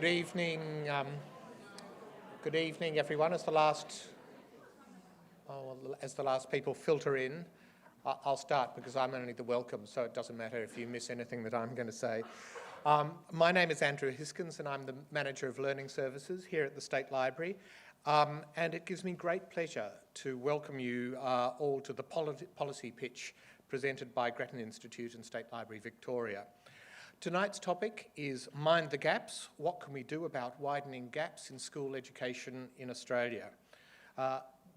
Good evening, everyone. As the last people filter in, I'll start because I'm only the welcome, so it doesn't matter if you miss anything that I'm going to say. My name is Andrew Hiskins, and I'm the Manager of Learning Services here at the State Library. And it gives me great pleasure to welcome you all to the policy pitch presented by Grattan Institute and State Library Victoria. Tonight's topic is Mind the Gaps. What can we do about widening gaps in school education in Australia?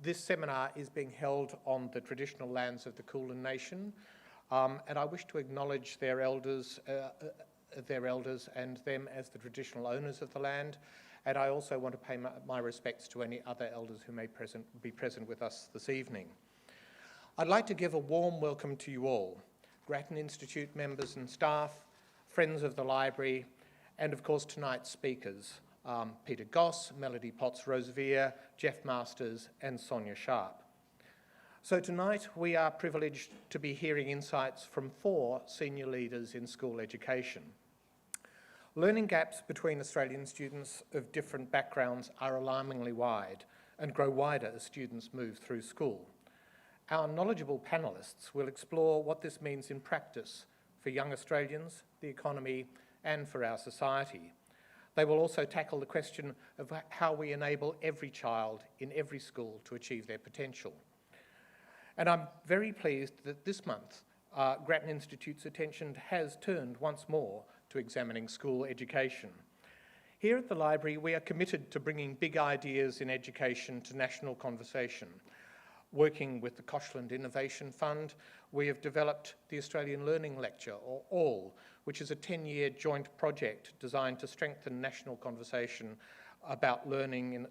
This seminar is being held on the traditional lands of the Kulin Nation, and I wish to acknowledge their elders and them as the traditional owners of the land. And I also want to pay my respects to any other elders who may be present with us this evening. I'd like to give a warm welcome to you all, Grattan Institute members and staff, friends of the library, and of course tonight's speakers, Peter Goss, Melody Potts-Rosevere, Jeff Masters and Sonia Sharp. So tonight we are privileged to be hearing insights from 4 senior leaders in school education. Learning gaps between Australian students of different backgrounds are alarmingly wide and grow wider as students move through school. Our knowledgeable panellists will explore what this means in practice for young Australians, the economy, and for our society. They will also tackle the question of how we enable every child in every school to achieve their potential. And I'm very pleased that this month, Grattan Institute's attention has turned once more to examining school education. Here at the library, we are committed to bringing big ideas in education to national conversation. Working with the Koshland Innovation Fund, we have developed the Australian Learning Lecture, or ALL, which is a 10-year joint project designed to strengthen national conversation about learning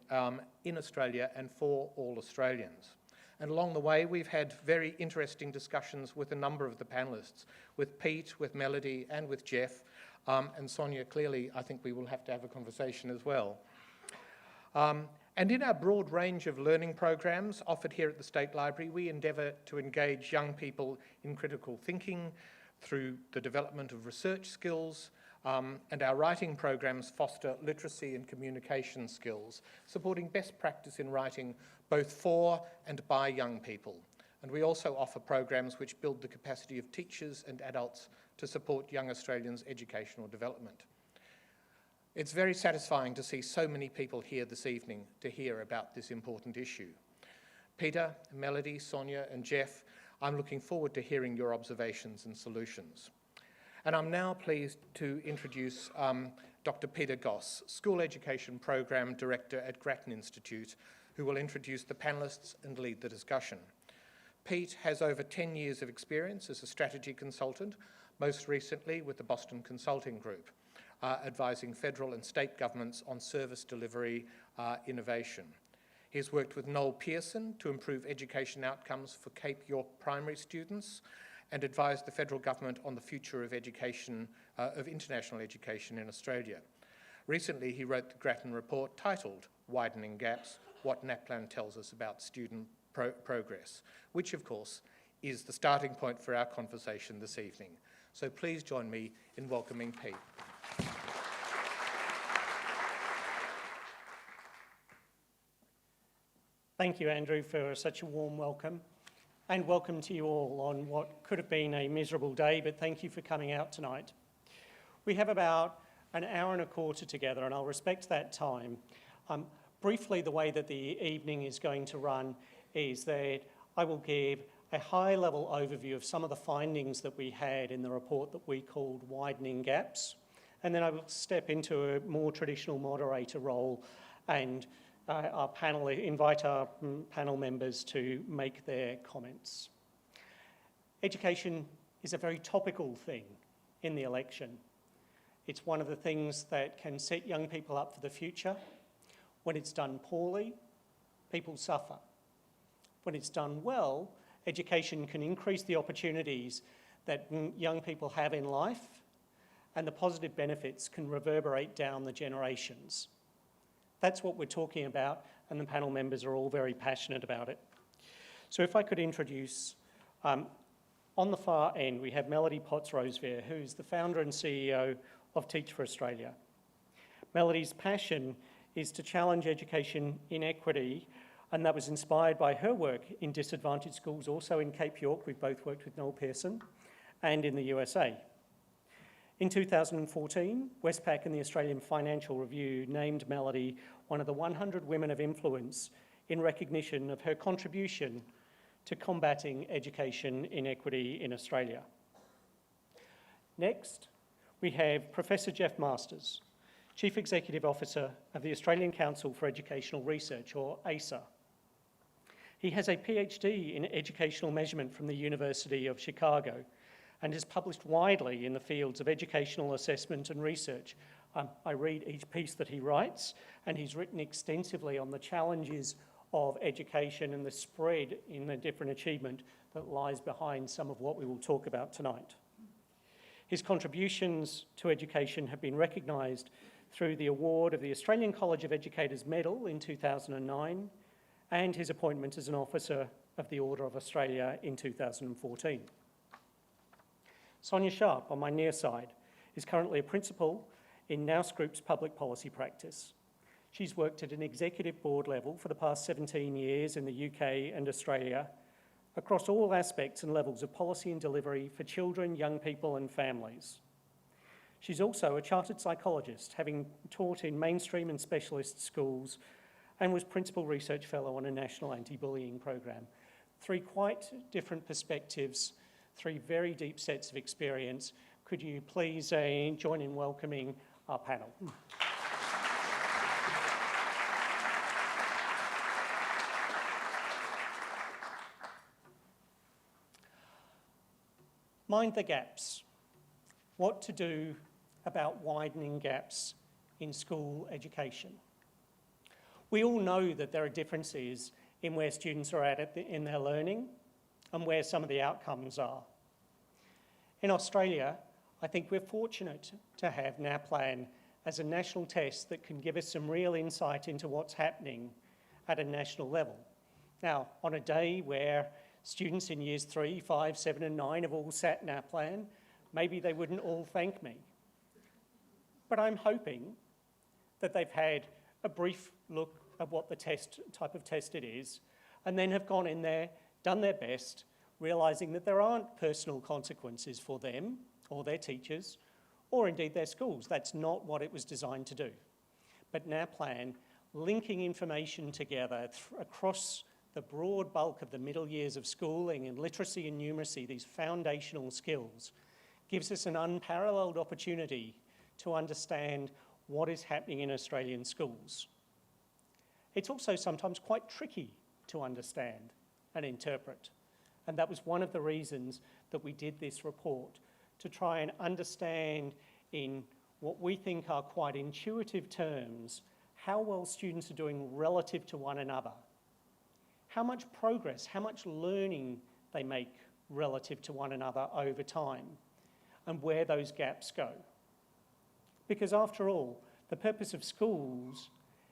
in Australia and for all Australians. And along the way, we've had very interesting discussions with a number of the panellists, with Pete, with Melody, and with Jeff, and Sonia. Clearly, I think we will have to have a conversation as well. And in our broad range of learning programs offered here at the State Library, we endeavour to engage young people in critical thinking through the development of research skills, and our writing programs foster literacy and communication skills, supporting best practice in writing both for and by young people. And we also offer programs which build the capacity of teachers and adults to support young Australians' educational development. It's very satisfying to see so many people here this evening to hear about this important issue. Peter, Melody, Sonia and Jeff, I'm looking forward to hearing your observations and solutions. And I'm now pleased to introduce Dr. Peter Goss, School Education Program Director at Grattan Institute, who will introduce the panellists and lead the discussion. Pete has over 10 years of experience as a strategy consultant, most recently with the Boston Consulting Group, advising federal and state governments on service delivery innovation. He has worked with Noel Pearson to improve education outcomes for Cape York primary students and advised the federal government on the future of education, of international education in Australia. Recently, he wrote the Grattan report titled Widening Gaps, What NAPLAN Tells Us About Student Progress, which of course is the starting point for our conversation this evening. So please join me in welcoming Pete. Thank you, Andrew, for such a warm welcome, and welcome to you all on what could have been a miserable day, but thank you for coming out tonight. We have about an hour and a quarter together, and I'll respect that time. Briefly, the way that the evening is going to run is that I will give a high-level overview of some of the findings that we had in the report that we called Widening Gaps, and then I will step into a more traditional moderator role and invite our panel members to make their comments. Education is a very topical thing in the election. It's one of the things that can set young people up for the future. When it's done poorly, people suffer. When it's done well, education can increase the opportunities that young people have in life, and the positive benefits can reverberate down the generations. That's what we're talking about, and the panel members are all very passionate about it. So if I could introduce, on the far end, we have Melody Potts-Rosevere, who's the founder and CEO of Teach for Australia. Melody's passion is to challenge education inequity, and that was inspired by her work in disadvantaged schools, also in Cape York. We've both worked with Noel Pearson, and in the USA. In 2014, Westpac and the Australian Financial Review named Melody one of the 100 women of influence in recognition of her contribution to combating education inequity in Australia. Next, we have Professor Jeff Masters, Chief Executive Officer of the Australian Council for Educational Research, or ACER. He has a PhD in educational measurement from the University of Chicago and has published widely in the fields of educational assessment and research. I read each piece that he writes, and he's written extensively on the challenges of education and the spread in the different achievement that lies behind some of what we will talk about tonight. His contributions to education have been recognised through the award of the Australian College of Educators Medal in 2009 and his appointment as an Officer of the Order of Australia in 2014. Sonia Sharp, on my near side, is currently a principal in Nous Group's public policy practice. She's worked at an executive board level for the past 17 years in the UK and Australia across all aspects and levels of policy and delivery for children, young people and families. She's also a chartered psychologist, having taught in mainstream and specialist schools, and was Principal Research Fellow on a national anti-bullying program. Three quite different perspectives, three very deep sets of experience. Could you please join in welcoming our panel? Mind the gaps. What to do about widening gaps in school education. We all know that there are differences in where students are at in their learning and where some of the outcomes are. In Australia, I think we're fortunate to have NAPLAN as a national test that can give us some real insight into what's happening at a national level. Now, on a day where students in years 3, 5, 7 and 9 have all sat NAPLAN, maybe they wouldn't all thank me. But I'm hoping that they've had a brief look at what the type of test it is, and then have gone in there, done their best, realising that there aren't personal consequences for them or their teachers, or indeed their schools. That's not what it was designed to do. But NAPLAN, linking information together across the broad bulk of the middle years of schooling and literacy and numeracy, these foundational skills, gives us an unparalleled opportunity to understand what is happening in Australian schools. It's also sometimes quite tricky to understand and interpret. And that was one of the reasons that we did this report, to try and understand in what we think are quite intuitive terms how well students are doing relative to one another, how much progress, how much learning they make relative to one another over time, and where those gaps go. Because after all, the purpose of schools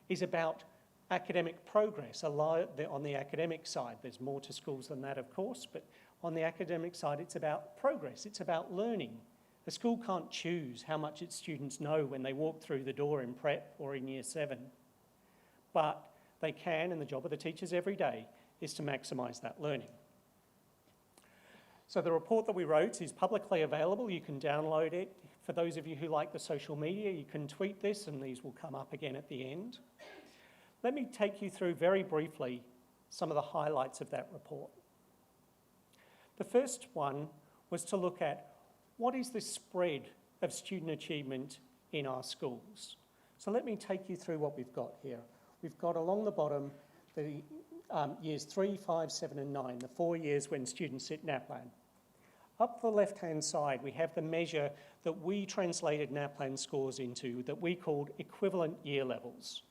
is about academic progress. On the academic side, there's more to schools than that, of course, but on the academic side, it's about progress, it's about learning. A school can't choose how much its students know when they walk through the door in prep or in year 7, but they can, and the job of the teachers every day is to maximise that learning. So the report that we wrote is publicly available. You can download it. For those of you who like the social media, you can tweet this, and these will come up again at the end. Let me take you through very briefly some of the highlights of that report. The first one was to look at what is the spread of student achievement in our schools. So let me take you through what we've got here. We've got along the bottom the years 3, 5, 7 and 9, the 4 years when students sit NAPLAN. Up the left-hand side, we have the measure that we translated NAPLAN scores into that we called equivalent year levels.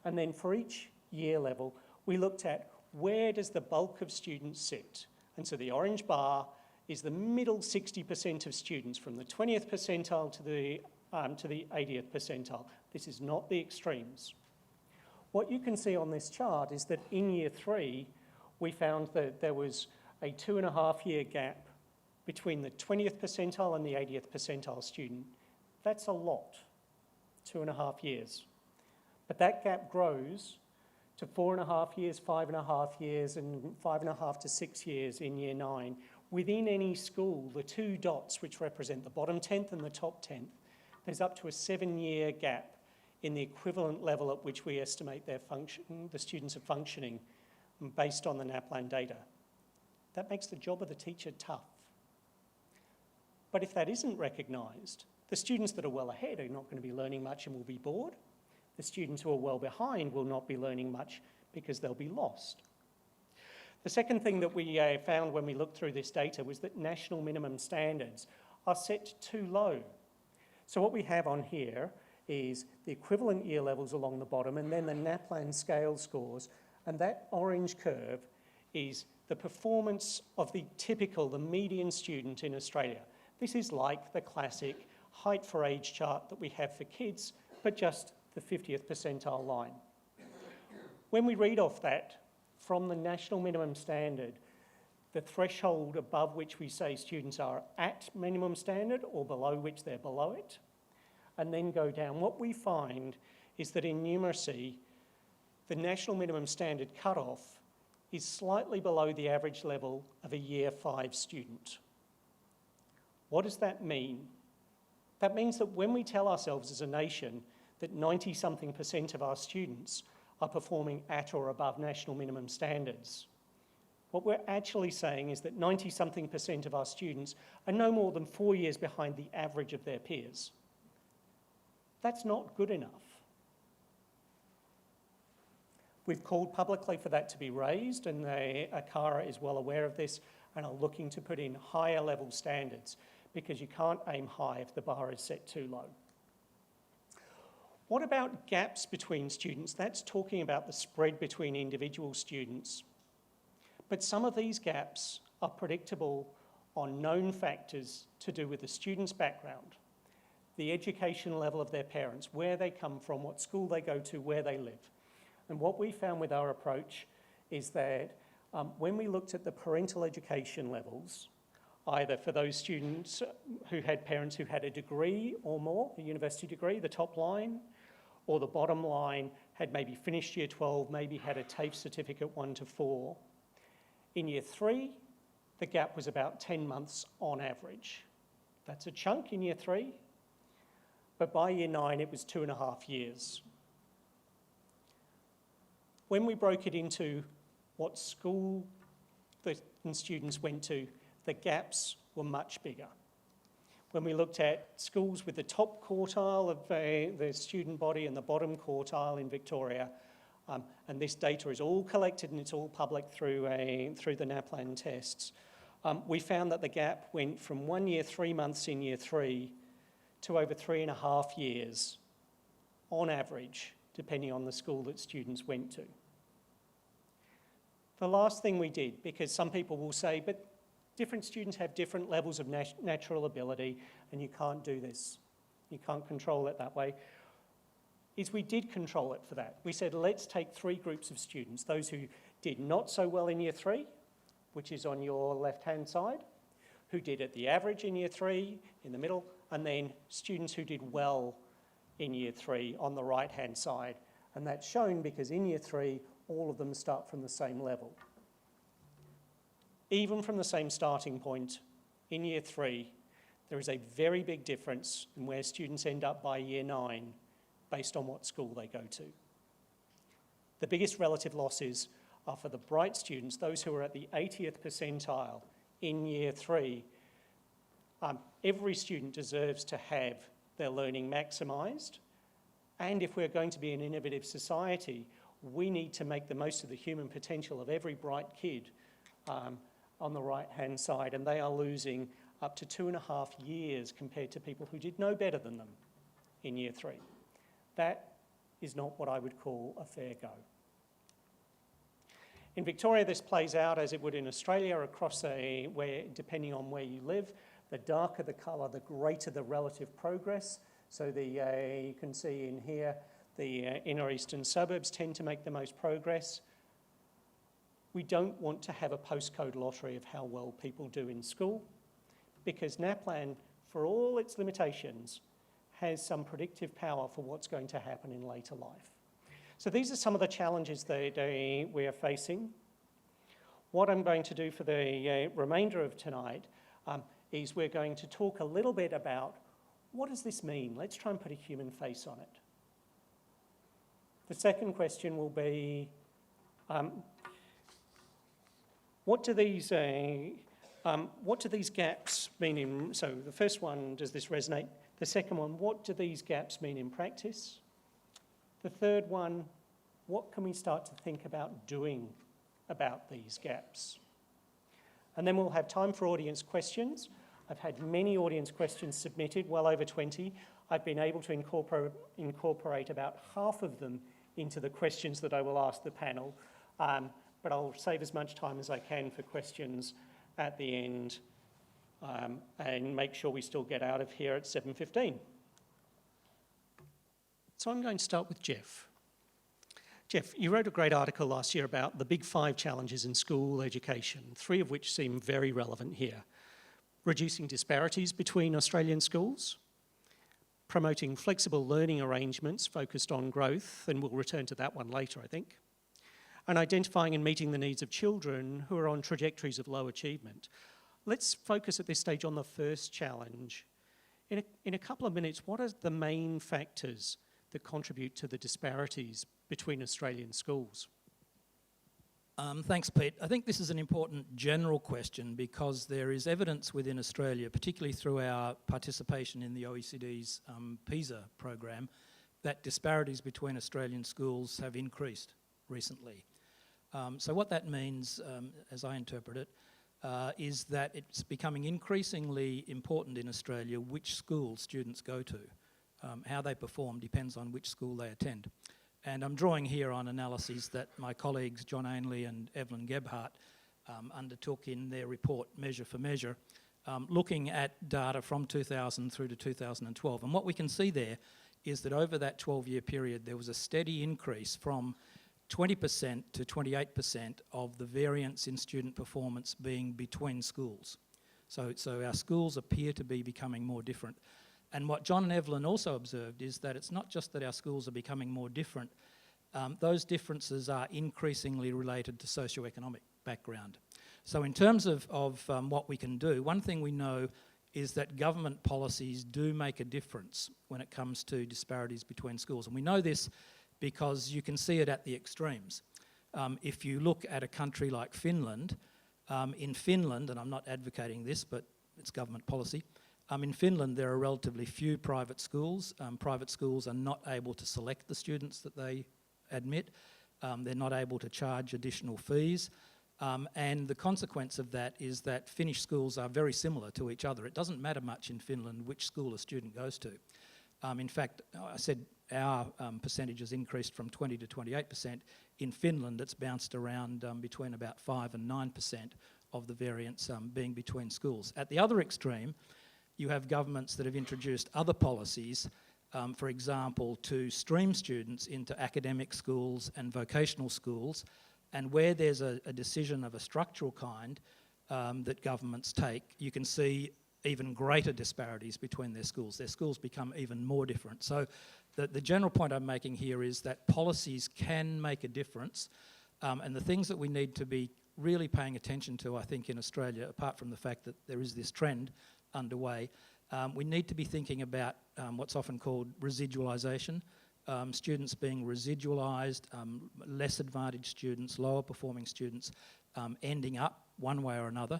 And then for each year level, we looked at where does the bulk of students sit. And so the orange bar is the middle 60% of students from the 20th percentile to the 80th percentile. This is not the extremes. What you can see on this chart is that in year 3, we found that there was a 2.5-year gap between the 20th percentile and the 80th percentile student. That's a lot. 2.5 years. But that gap grows to 4.5 years, 5.5 years, and 5.5 to 6 years in year 9. Within any school, the two dots which represent the bottom 10th and the top 10th, there's up to a 7-year gap in the equivalent level at which we estimate the students are functioning based on the NAPLAN data. That makes the job of the teacher tough. But if that isn't recognised, the students that are well ahead are not going to be learning much and will be bored. The students who are well behind will not be learning much because they'll be lost. The second thing that we found when we looked through this data was that national minimum standards are set too low. So what we have on here is the equivalent year levels along the bottom and then the NAPLAN scale scores, and that orange curve is the performance of the median student in Australia. This is like the classic height for age chart that we have for kids, but just the 50th percentile line. When we read off that from the national minimum standard, the threshold above which we say students are at minimum standard or below which they're below it, and then go down, what we find is that in numeracy, the national minimum standard cutoff is slightly below the average level of a year 5 student. What does that mean? That means that when we tell ourselves as a nation that 90-something% of our students are performing at or above national minimum standards, what we're actually saying is that 90-something% of our students are no more than 4 years behind the average of their peers. That's not good enough. We've called publicly for that to be raised, and ACARA is well aware of this and are looking to put in higher level standards, because you can't aim high if the bar is set too low. What about gaps between students? That's talking about the spread between individual students. But some of these gaps are predictable on known factors to do with the student's background, the education level of their parents, where they come from, what school they go to, where they live. And what we found with our approach is that when we looked at the parental education levels, either for those students who had parents who had a degree or more, a university degree, the top line, or the bottom line had maybe finished year 12, maybe had a TAFE certificate 1 to 4. In year 3, the gap was about 10 months on average. That's a chunk in year 3, but by year 9 it was 2.5 years. When we broke it into what school the students went to, the gaps were much bigger. When we looked at schools with the top quartile of the student body and the bottom quartile in Victoria, and this data is all collected and it's all public through the NAPLAN tests, we found that the gap went from 1 year, 3 months in year 3 to over 3.5 years on average, depending on the school that students went to. The last thing we did, because some people will say, but different students have different levels of natural ability and you can't do this, you can't control it that way, is we did control it for that. We said, let's take 3 groups of students, those who did not so well in year 3, which is on your left-hand side, who did at the average in year 3, in the middle, and then students who did well in year 3 on the right-hand side. And that's shown because in year 3, all of them start from the same level. Even from the same starting point, in year 3, there is a very big difference in where students end up by year 9 based on what school they go to. The biggest relative losses are for the bright students, those who are at the 80th percentile in year 3. Every student deserves to have their learning maximised, and if we're going to be an innovative society, we need to make the most of the human potential of every bright kid on the right-hand side, and they are losing up to 2.5 years compared to people who did no better than them in year 3. That is not what I would call a fair go. In Victoria, this plays out as it would in Australia across depending on where you live. The darker the colour, the greater the relative progress. So you can see in here, the inner eastern suburbs tend to make the most progress. We don't want to have a postcode lottery of how well people do in school, because NAPLAN, for all its limitations, has some predictive power for what's going to happen in later life. So these are some of the challenges that we are facing. What I'm going to do for the remainder of tonight is we're going to talk a little bit about what does this mean? Let's try and put a human face on it. The second question will be, what do these gaps mean in, so the first one, does this resonate? The second one, what do these gaps mean in practice? The third one, what can we start to think about doing about these gaps? And then we'll have time for audience questions. I've had many audience questions submitted, well over 20. I've been able to incorporate about half of them into the questions that I will ask the panel, but I'll save as much time as I can for questions at the end and make sure we still get out of here at 7:15. So I'm going to start with Jeff. Jeff, you wrote a great article last year about the big 5 challenges in school education, 3 of which seem very relevant here. Reducing disparities between Australian schools, promoting flexible learning arrangements focused on growth, and we'll return to that one later, I think, and identifying and meeting the needs of children who are on trajectories of low achievement. Let's focus at this stage on the first challenge. In a couple of minutes, what are the main factors that contribute to the disparities between Australian schools? Thanks, Pete. I think this is an important general question because there is evidence within Australia, particularly through our participation in the OECD's PISA program, that disparities between Australian schools have increased recently. So what that means, as I interpret it, is that it's becoming increasingly important in Australia which school students go to. How they perform depends on which school they attend. And I'm drawing here on analyses that my colleagues John Ainley and Evelyn Gebhardt undertook in their report, Measure for Measure, looking at data from 2000 through to 2012. And what we can see there is that over that 12-year period, there was a steady increase from 20% to 28% of the variance in student performance being between schools. So our schools appear to be becoming more different. And what John and Evelyn also observed is that it's not just that our schools are becoming more different, those differences are increasingly related to socioeconomic background. So in terms of what we can do, one thing we know is that government policies do make a difference when it comes to disparities between schools. And we know this because you can see it at the extremes. If you look at a country like Finland, in Finland, and I'm not advocating this, but it's government policy, in Finland there are relatively few private schools. Private schools are not able to select the students that they admit. They're not able to charge additional fees. And the consequence of that is that Finnish schools are very similar to each other. It doesn't matter much in Finland which school a student goes to. In fact, I said our percentage has increased from 20 to 28%. In Finland, it's bounced around between about 5 and 9% of the variance being between schools. At the other extreme, you have governments that have introduced other policies, for example, to stream students into academic schools and vocational schools, and where there's a decision of a structural kind that governments take, you can see even greater disparities between their schools. Their schools become even more different. So the general point I'm making here is that policies can make a difference, and the things that we need to be really paying attention to, I think, in Australia, apart from the fact that there is this trend underway, we need to be thinking about what's often called residualisation, students being residualised, less advantaged students, lower performing students ending up one way or another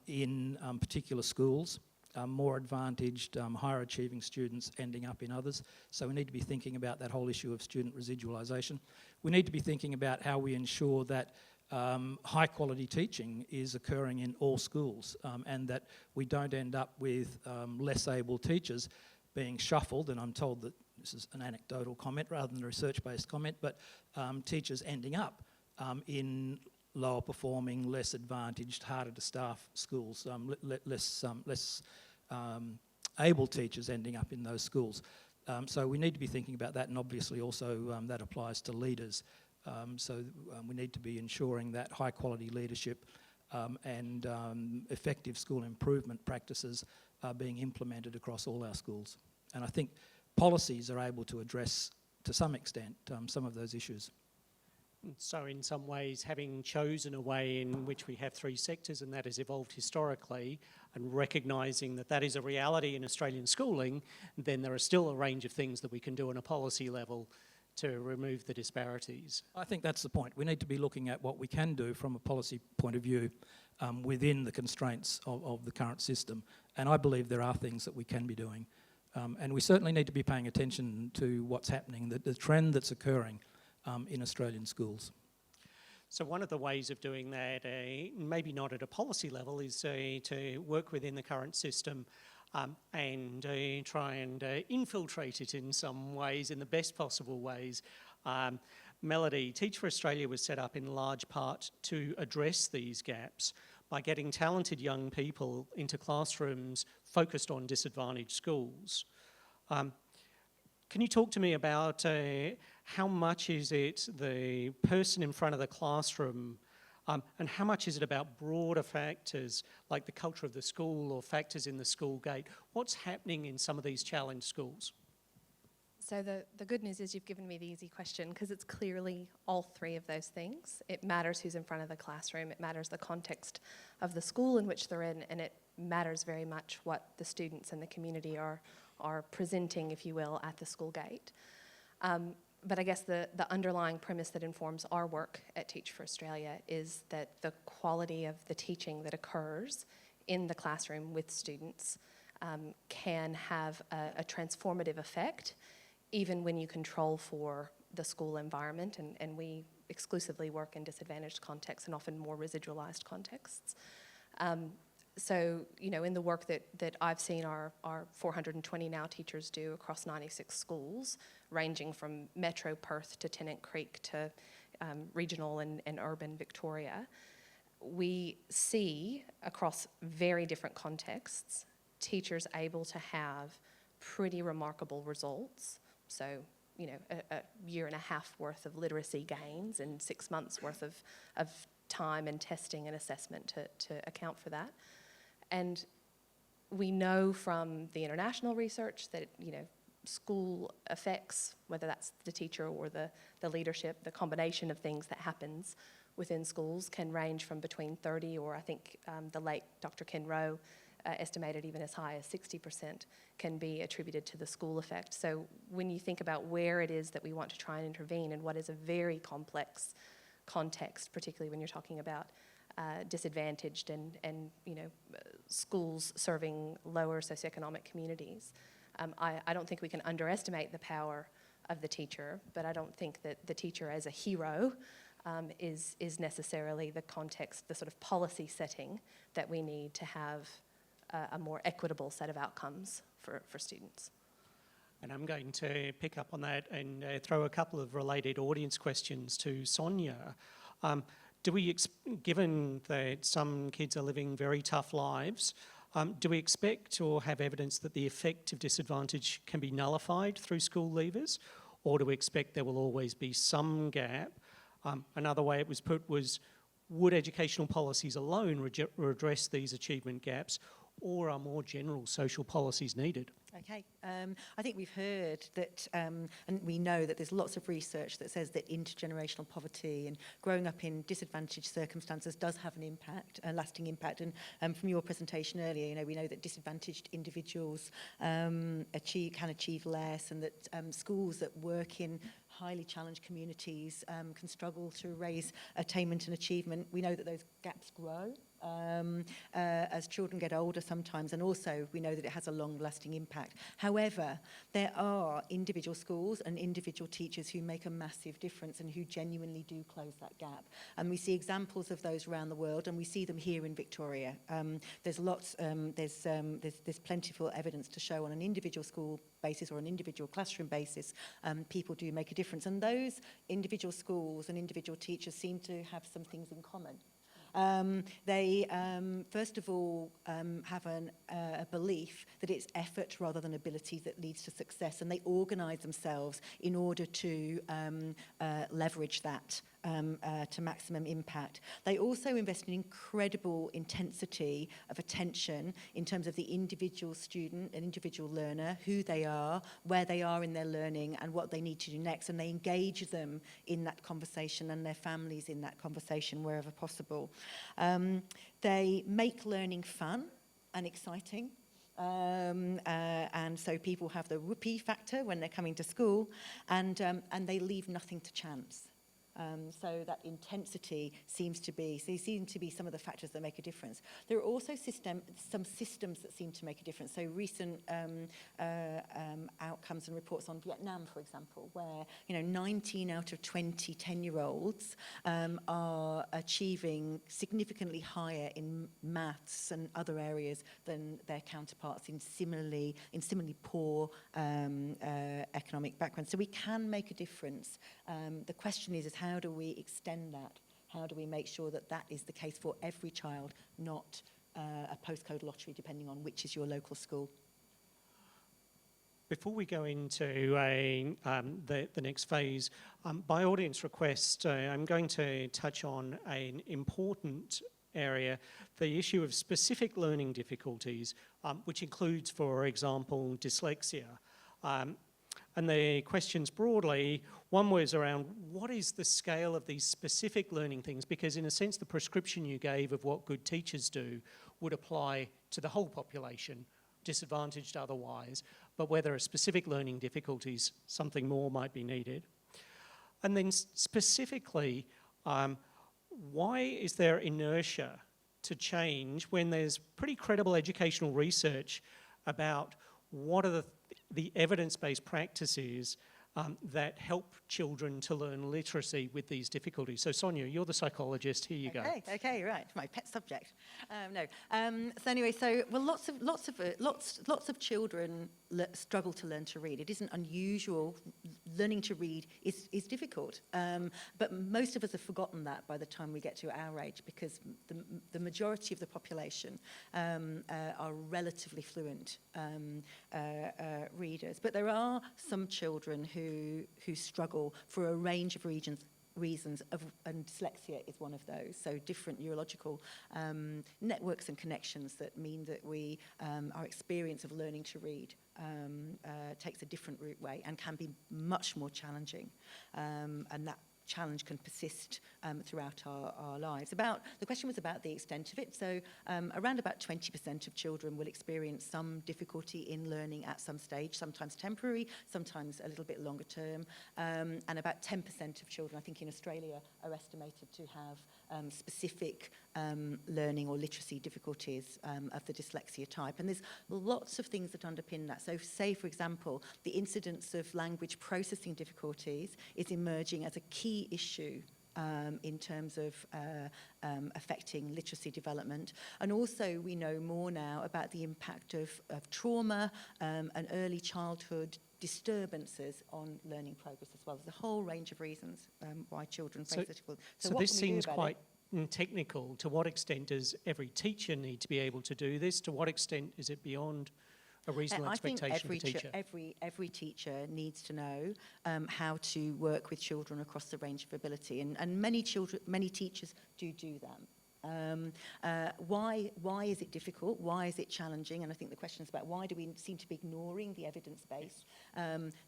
in particular schools, more advantaged, higher achieving students ending up in others. So we need to be thinking about that whole issue of student residualisation. We need to be thinking about how we ensure that high quality teaching is occurring in all schools and that we don't end up with less able teachers being shuffled, and I'm told that this is an anecdotal comment rather than a research-based comment, but teachers ending up in lower performing, less advantaged, harder to staff schools, less able teachers ending up in those schools. So we need to be thinking about that, and obviously also that applies to leaders. So we need to be ensuring that high quality leadership and effective school improvement practices are being implemented across all our schools. And I think policies are able to address, to some extent, some of those issues. So in some ways, having chosen a way in which we have three sectors and that has evolved historically, and recognising that that is a reality in Australian schooling, then there are still a range of things that we can do on a policy level to remove the disparities. I think that's the point. We need to be looking at what we can do from a policy point of view within the constraints of the current system. And I believe there are things that we can be doing. And we certainly need to be paying attention to what's happening, the trend that's occurring in Australian schools. So one of the ways of doing that, maybe not at a policy level, is to work within the current system and try and infiltrate it in some ways, in the best possible ways. Melody, Teach for Australia was set up in large part to address these gaps by getting talented young people into classrooms focused on disadvantaged schools. Can you talk to me about how much is it the person in front of the classroom and how much is it about broader factors like the culture of the school or factors in the school gate? What's happening in some of these challenged schools? So the good news is you've given me the easy question, because it's clearly all three of those things. It matters who's in front of the classroom, it matters the context of the school in which they're in, and it matters very much what the students and the community are presenting, if you will, at the school gate. But I guess the underlying premise that informs our work at Teach for Australia is that the quality of the teaching that occurs in the classroom with students can have a transformative effect, even when you control for the school environment, and we exclusively work in disadvantaged contexts and often more residualised contexts. So, you know, in the work that I've seen our 420 now teachers do across 96 schools, ranging from Metro Perth to Tennant Creek to regional and urban Victoria, we see across very different contexts teachers able to have pretty remarkable results. So, you know, a year and a half worth of literacy gains and 6 months worth of time and testing and assessment to account for that. And we know from the international research that, you know, school effects, whether that's the teacher or the leadership, the combination of things that happens within schools can range from between 30 or I think the late Dr. Ken Rowe estimated even as high as 60% can be attributed to the school effect. So when you think about where it is that we want to try and intervene in what is a very complex context, particularly when you're talking about disadvantaged and you know, schools serving lower socioeconomic communities, I don't think we can underestimate the power of the teacher, but I don't think that the teacher as a hero is necessarily the context, the sort of policy setting that we need to have a more equitable set of outcomes for students. And I'm going to pick up on that and throw a couple of related audience questions to Sonia. Given that some kids are living very tough lives, do we expect or have evidence that the effect of disadvantage can be nullified through school leavers, or do we expect there will always be some gap? Another way it was put was, would educational policies alone redress these achievement gaps, or are more general social policies needed? Okay, I think we've heard that, and we know that there's lots of research that says that intergenerational poverty and growing up in disadvantaged circumstances does have an impact, a lasting impact. And from your presentation earlier, you know, we know that disadvantaged individuals can achieve less, and that schools that work in highly challenged communities can struggle to raise attainment and achievement. We know that those gaps grow as children get older sometimes, and also we know that it has a long-lasting impact. However, there are individual schools and individual teachers who make a massive difference and who genuinely do close that gap. And we see examples of those around the world, and we see them here in Victoria. There's plentiful evidence to show on an individual school basis or an individual classroom basis, people do make a difference. And those individual schools and individual teachers seem to have some things in common. They, first of all, have a belief that it's effort rather than ability that leads to success, and they organise themselves in order to leverage that to maximum impact. They also invest in incredible intensity of attention in terms of the individual student and individual learner, who they are, where they are in their learning, and what they need to do next. And they engage them in that conversation and their families in that conversation wherever possible. They make learning fun and exciting. And so people have the whoopee factor when they're coming to school, and they leave nothing to chance. So that intensity seem to be some of the factors that make a difference. There are also some systems that seem to make a difference. So recent outcomes and reports on Vietnam, for example, where 19 out of 20 10-year-olds are achieving significantly higher in maths and other areas than their counterparts in similarly poor economic backgrounds. So we can make a difference. The question is how do we extend that? How do we make sure that that is the case for every child, not a postcode lottery depending on which is your local school? Before we go into the next phase, by audience request, I'm going to touch on an important area, the issue of specific learning difficulties, which includes, for example, dyslexia. And the questions broadly, one was around what is the scale of these specific learning things? Because in a sense, the prescription you gave of what good teachers do would apply to the whole population, disadvantaged otherwise, but where there are specific learning difficulties, something more might be needed. And then specifically, why is there inertia to change when there's pretty credible educational research about what are the evidence-based practices that help children to learn literacy with these difficulties? So Sonia, you're the psychologist. Here you go. Okay, right. My pet subject. So anyway, lots of children struggle to learn to read. It isn't unusual. Learning to read is difficult, but most of us have forgotten that by the time we get to our age, because the majority of the population are relatively fluent readers. But there are some children who struggle for a range of reasons, and dyslexia is one of those. So different neurological networks and connections that mean that our experience of learning to read takes a different route way and can be much more challenging. And that challenge can persist throughout our lives. The question was about the extent of it. So around about 20% of children will experience some difficulty in learning at some stage, sometimes temporary, sometimes a little bit longer term. And about 10% of children, I think in Australia, are estimated to have specific learning or literacy difficulties of the dyslexia type. And there's lots of things that underpin that. So say, for example, the incidence of language processing difficulties is emerging as a key issue in terms of affecting literacy development. And also we know more now about the impact of trauma and early childhood disturbances on learning progress as well. There's a whole range of reasons why children face difficulty. So this seems quite technical. To what extent does every teacher need to be able to do this? To what extent is it beyond a reasonable expectation of a teacher? I think every teacher needs to know how to work with children across the range of ability, and many teachers do that. Why is it difficult? Why is it challenging? And I think the question is about why do we seem to be ignoring the evidence base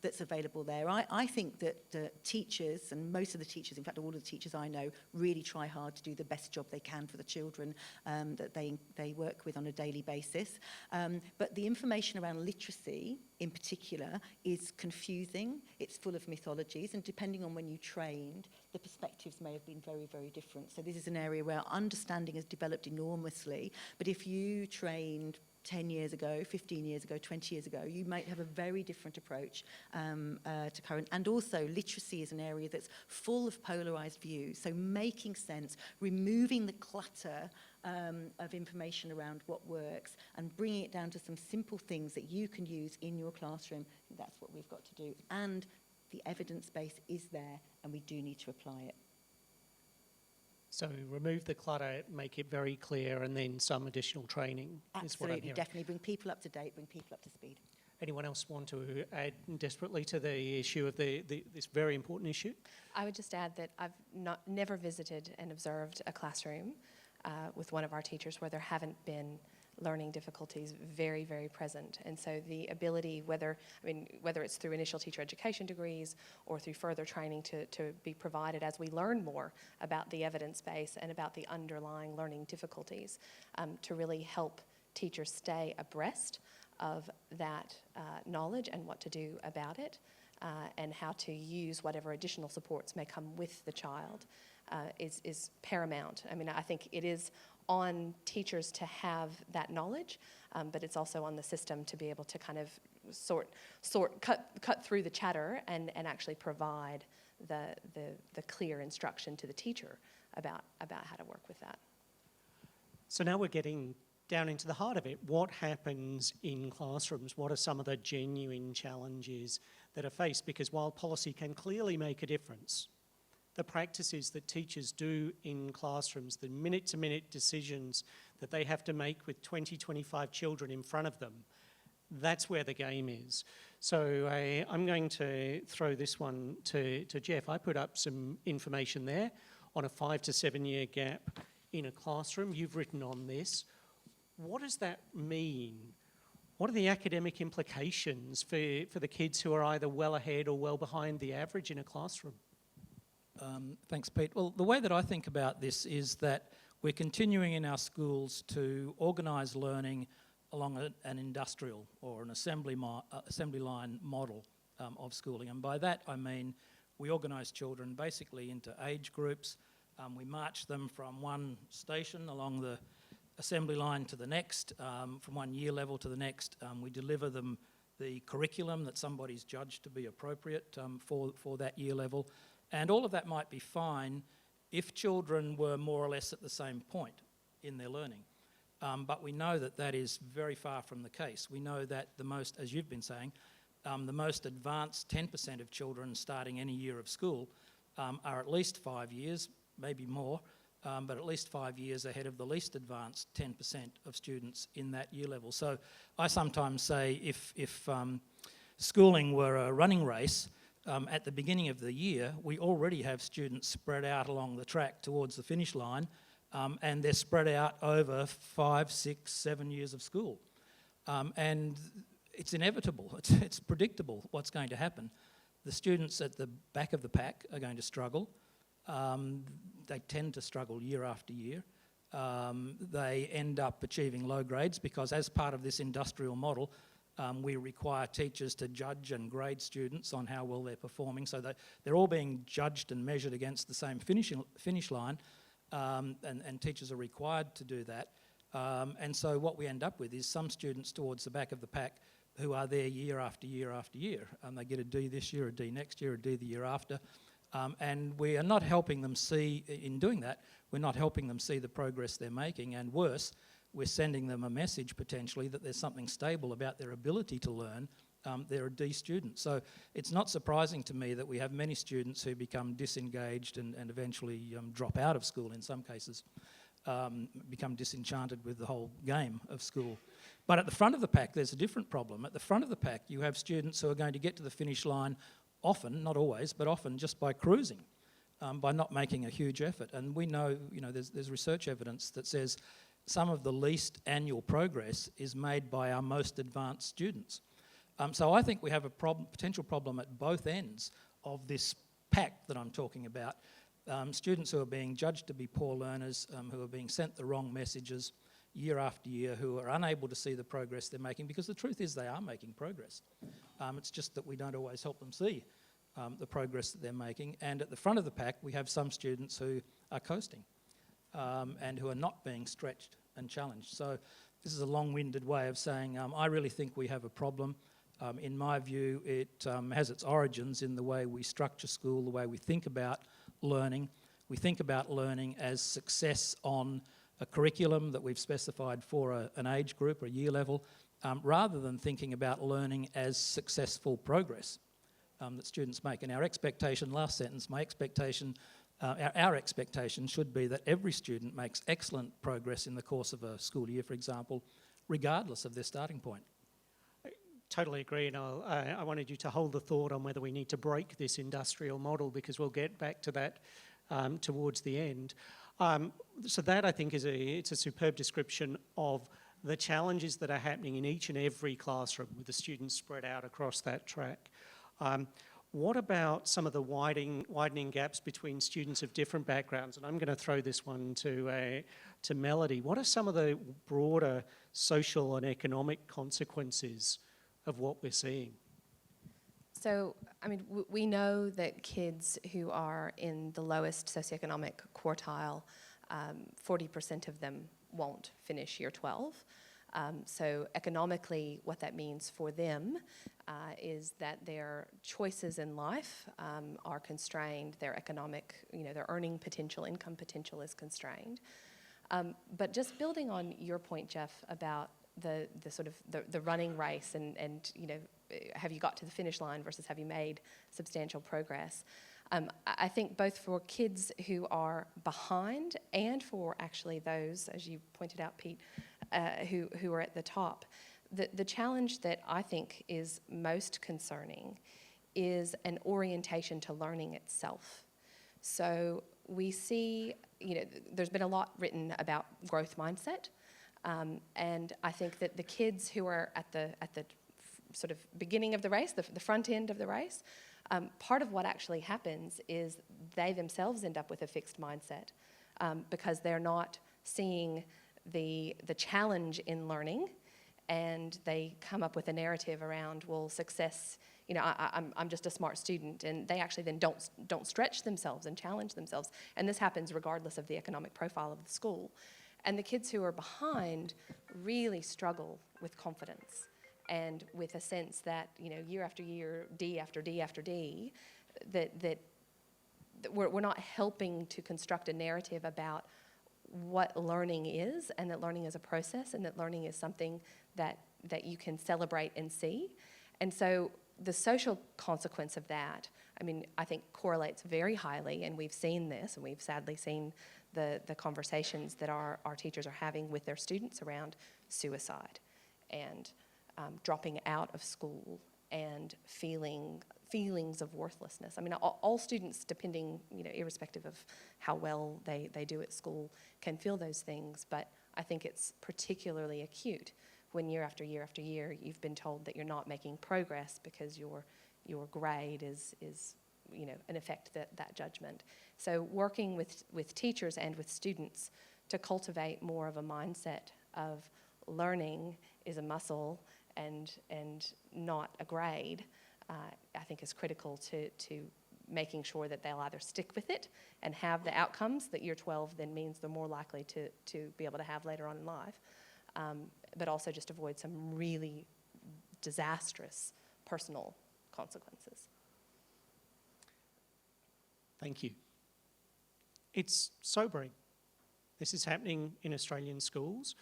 that's available there? I think that teachers, and most of the teachers, in fact all of the teachers I know, really try hard to do the best job they can for the children that they work with on a daily basis. But the information around literacy in particular is confusing. It's full of mythologies, and depending on when you trained, the perspectives may have been very, very different. So this is an area where understanding has developed enormously, but if you trained 10 years ago, 15 years ago, 20 years ago, you might have a very different approach to current. And also, literacy is an area that's full of polarised views. So making sense, removing the clutter of information around what works and bringing it down to some simple things that you can use in your classroom, that's what we've got to do. And the evidence base is there, and we do need to apply it. So remove the clutter, make it very clear, and then some additional training. Absolutely, definitely. Bring people up to date, bring people up to speed. Anyone else want to add desperately to the issue of this very important issue? I would just add that I've never visited and observed a classroom with one of our teachers where there haven't been learning difficulties very, very present. And so the ability, whether it's through initial teacher education degrees or through further training to be provided as we learn more about the evidence base and about the underlying learning difficulties, to really help teachers stay abreast of that knowledge and what to do about it, and how to use whatever additional supports may come with the child is paramount. I mean, I think it is on teachers to have that knowledge, but it's also on the system to be able to kind of cut through the chatter and actually provide the clear instruction to the teacher about how to work with that. So now we're getting down into the heart of it. What happens in classrooms? What are some of the genuine challenges that are faced? Because while policy can clearly make a difference, the practices that teachers do in classrooms, the minute-to-minute decisions that they have to make with 20, 25 children in front of them, that's where the game is. So I'm going to throw this one to Jeff. I put up some information there on a 5 to 7 year gap in a classroom. You've written on this. What does that mean? What are the academic implications for the kids who are either well ahead or well behind the average in a classroom? Thanks, Pete. Well, the way that I think about this is that we're continuing in our schools to organise learning along an industrial or an assembly line model of schooling. And by that I mean we organise children basically into age groups. We march them from one station along the assembly line to the next, from one year level to the next. We deliver them the curriculum that somebody's judged to be appropriate for that year level. And all of that might be fine if children were more or less at the same point in their learning. But we know that that is very far from the case. We know that the most, as you've been saying, the most advanced 10% of children starting any year of school are at least 5 years, maybe more, but at least 5 years ahead of the least advanced 10% of students in that year level. So I sometimes say if schooling were a running race, at the beginning of the year, we already have students spread out along the track towards the finish line, and they're spread out over 5, 6, 7 years of school. And it's inevitable, it's predictable what's going to happen. The students at the back of the pack are going to struggle. They tend to struggle year after year. They end up achieving low grades because as part of this industrial model, we require teachers to judge and grade students on how well they're performing, so that they're all being judged and measured against the same finish line, and teachers are required to do that. And so what we end up with is some students towards the back of the pack who are there year after year after year. They get a D this year, a D next year, a D the year after. And we are not helping them see, in doing that, we're not helping them see the progress they're making, and worse, we're sending them a message potentially that there's something stable about their ability to learn. They're a D student. So it's not surprising to me that we have many students who become disengaged and eventually drop out of school in some cases, become disenchanted with the whole game of school. But at the front of the pack, there's a different problem. At the front of the pack, you have students who are going to get to the finish line often, not always, but often just by cruising, by not making a huge effort. And we know, there's research evidence that says some of the least annual progress is made by our most advanced students. So I think we have a potential problem at both ends of this pack that I'm talking about. Students who are being judged to be poor learners, who are being sent the wrong messages year after year, who are unable to see the progress they're making, because the truth is they are making progress. It's just that we don't always help them see the progress that they're making. And at the front of the pack, we have some students who are coasting. And who are not being stretched and challenged. So this is a long-winded way of saying I really think we have a problem. In my view, it has its origins in the way we structure school, the way we think about learning. We think about learning as success on a curriculum that we've specified for an age group or a year level, rather than thinking about learning as successful progress that students make. And our expectation, last sentence, my expectation, our expectation should be that every student makes excellent progress in the course of a school year, for example, regardless of their starting point. totally agree, and I wanted you to hold the thought on whether we need to break this industrial model, because we'll get back to that towards the end. So that, I think, it's a superb description of the challenges that are happening in each and every classroom with the students spread out across that track. What about some of the widening gaps between students of different backgrounds? And I'm going to throw this one to Melody. What are some of the broader social and economic consequences of what we're seeing? So, I mean, we know that kids who are in the lowest socioeconomic quartile, 40% of them won't finish year 12. So economically, what that means for them is that their choices in life are constrained, their economic, their earning potential, income potential is constrained. But just building on your point, Jeff, about the sort of the running race and have you got to the finish line versus have you made substantial progress? I think both for kids who are behind and for actually those, as you pointed out, Pete, who are at the top, the challenge that I think is most concerning is an orientation to learning itself. So we see, there's been a lot written about growth mindset, and I think that the kids who are at the sort of beginning of the race, the front end of the race, part of what actually happens is they themselves end up with a fixed mindset because they're not seeing the challenge in learning, and they come up with a narrative around, well, success, I'm just a smart student, and they actually then don't stretch themselves and challenge themselves, and this happens regardless of the economic profile of the school. And the kids who are behind really struggle with confidence and with a sense that, year after year, D after D after D, that we're not helping to construct a narrative about what learning is, and that learning is a process, and that learning is something that you can celebrate and see. And so the social consequence of that, I think correlates very highly, and we've seen this, and we've sadly seen the conversations that our teachers are having with their students around suicide and dropping out of school and feelings of worthlessness. All students, depending, irrespective of how well they do at school, can feel those things, but I think it's particularly acute when year after year after year you've been told that you're not making progress because your grade is in effect that judgment. So working with teachers and with students to cultivate more of a mindset of learning is a muscle and not a grade, I think is critical to making sure that they'll either stick with it and have the outcomes that year 12 then means they're more likely to be able to have later on in life, but also just avoid some really disastrous personal consequences. Thank you. It's sobering. This is happening in Australian schools,